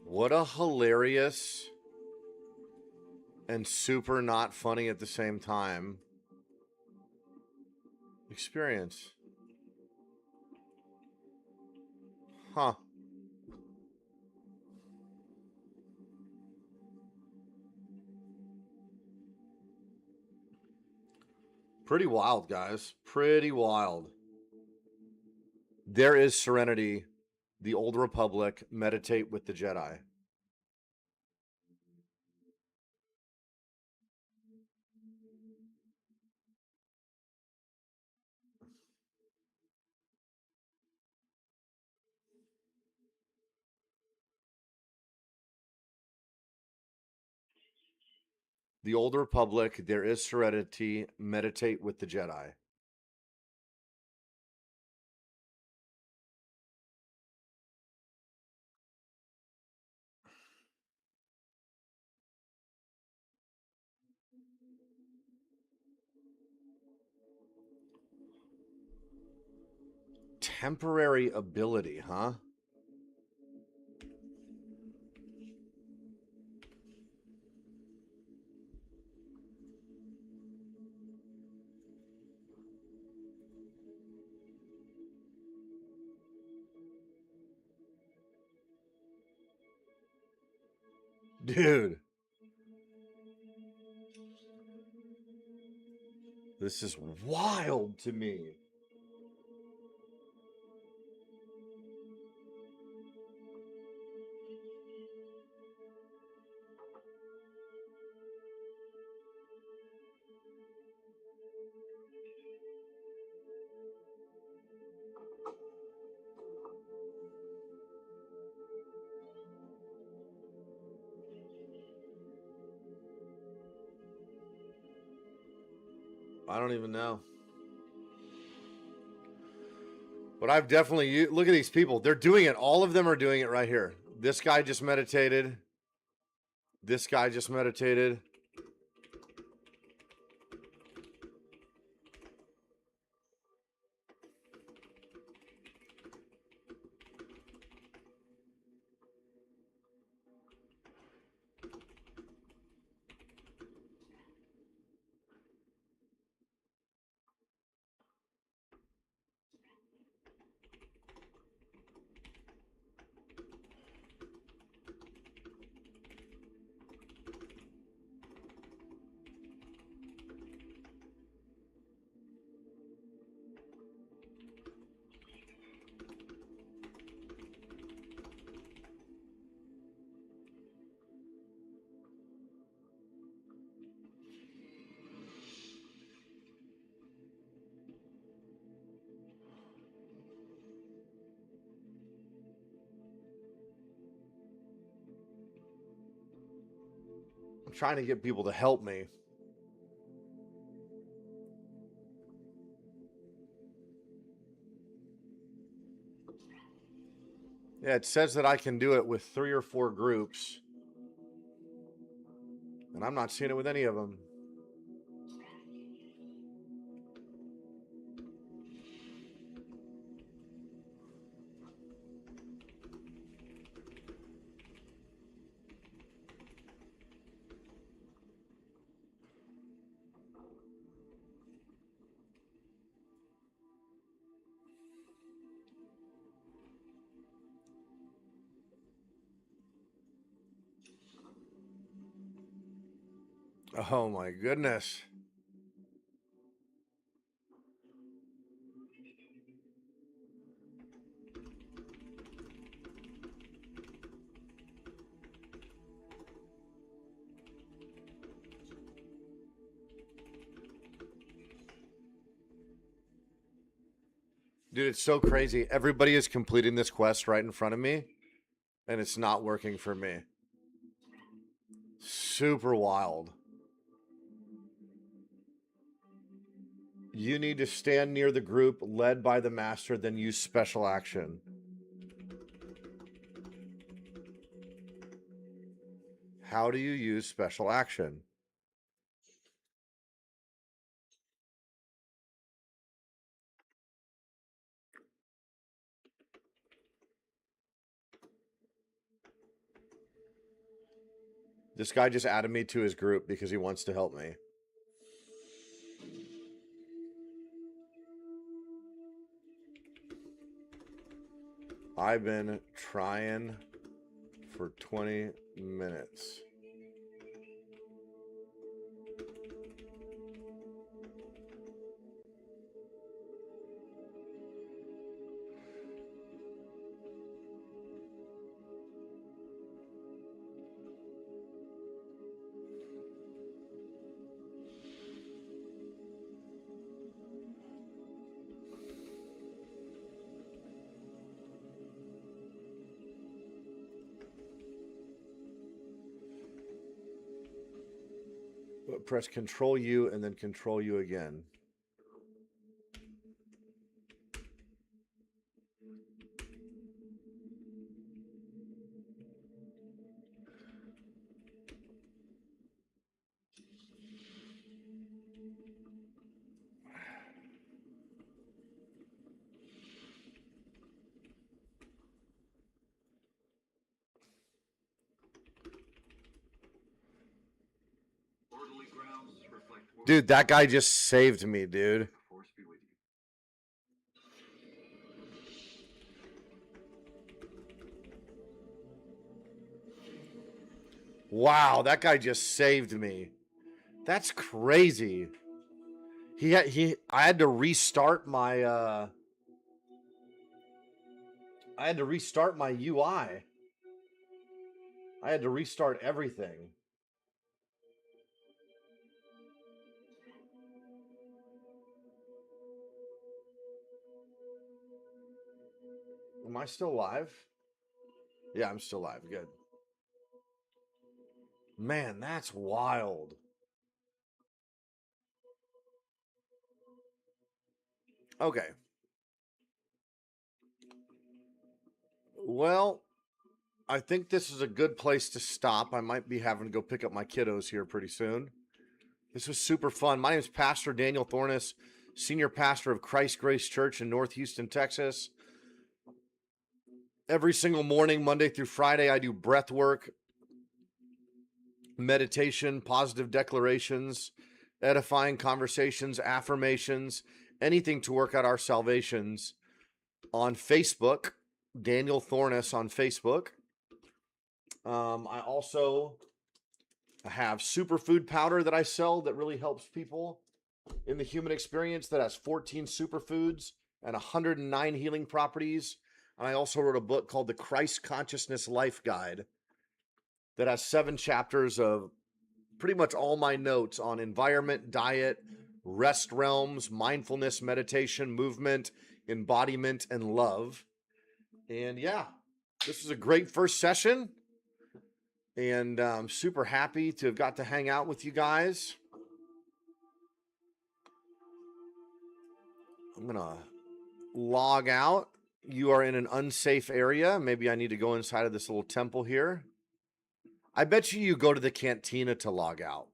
What a hilarious and super not funny at the same time experience. Huh. Pretty wild, guys. Pretty wild. There is Serenity, the Old Republic, meditate with the Jedi. The Old Republic, there is Serenity, meditate with the Jedi. Temporary ability, huh? Dude. This is wild to me. I don't even know. But I've definitely look at these people. They're doing it. All of them are doing it right here. This guy just meditated. This guy just meditated. I'm trying to get people to help me. Yeah, it says that I can do it with 3 or 4 groups. And I'm not seeing it with any of them. Oh my goodness. Dude, it's so crazy. Everybody is completing this quest right in front of me, and it's not working for me. Super wild. You need to stand near the group led by the master, then use special action. How do you use special action? This guy just added me to his group because he wants to help me. I've been trying for 20 minutes. Press Control U and then Control U again. Dude, that guy just saved me, dude. Wow, that guy just saved me. That's crazy. I had to restart my UI. I had to restart everything. Am I still live? Yeah, I'm still live. Good. Man, that's wild. Okay. Well, I think this is a good place to stop. I might be having to go pick up my kiddos here pretty soon. This was super fun. My name is Pastor Daniel Thorness, Senior Pastor of Christ Grace Church in North Houston, Texas. Every single morning, Monday through Friday, I do breath work, meditation, positive declarations, edifying conversations, affirmations, anything to work out our salvations on Facebook, Daniel Thorness on Facebook. I also have superfood powder that I sell that really helps people in the human experience that has 14 superfoods and 109 healing properties. And I also wrote a book called The Christ Consciousness Life Guide that has 7 chapters of pretty much all my notes on environment, diet, rest realms, mindfulness, meditation, movement, embodiment, and love. And yeah, this is a great first session. And I'm super happy to have got to hang out with you guys. I'm going to log out. You are in an unsafe area. Maybe I need to go inside of this little temple here. I bet you go to the cantina to log out.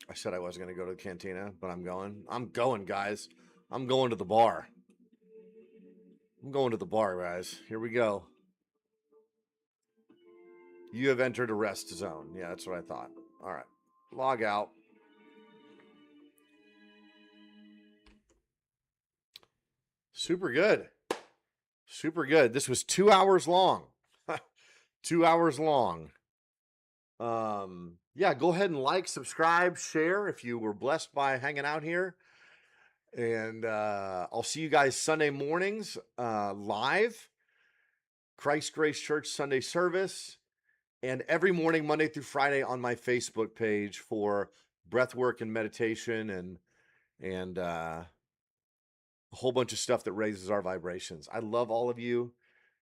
I said I wasn't going to go to the cantina, but I'm going. I'm going, guys. I'm going to the bar. I'm going to the bar, guys. Here we go. You have entered a rest zone. Yeah, that's what I thought. All right. Log out. Super good. Super good. This was 2 hours long. 2 hours long. Yeah, go ahead and like, subscribe, share if you were blessed by hanging out here. And I'll see you guys Sunday mornings live. Christ Grace Church Sunday service. And every morning, Monday through Friday, on my Facebook page for breath work and meditation and a whole bunch of stuff that raises our vibrations. I love all of you.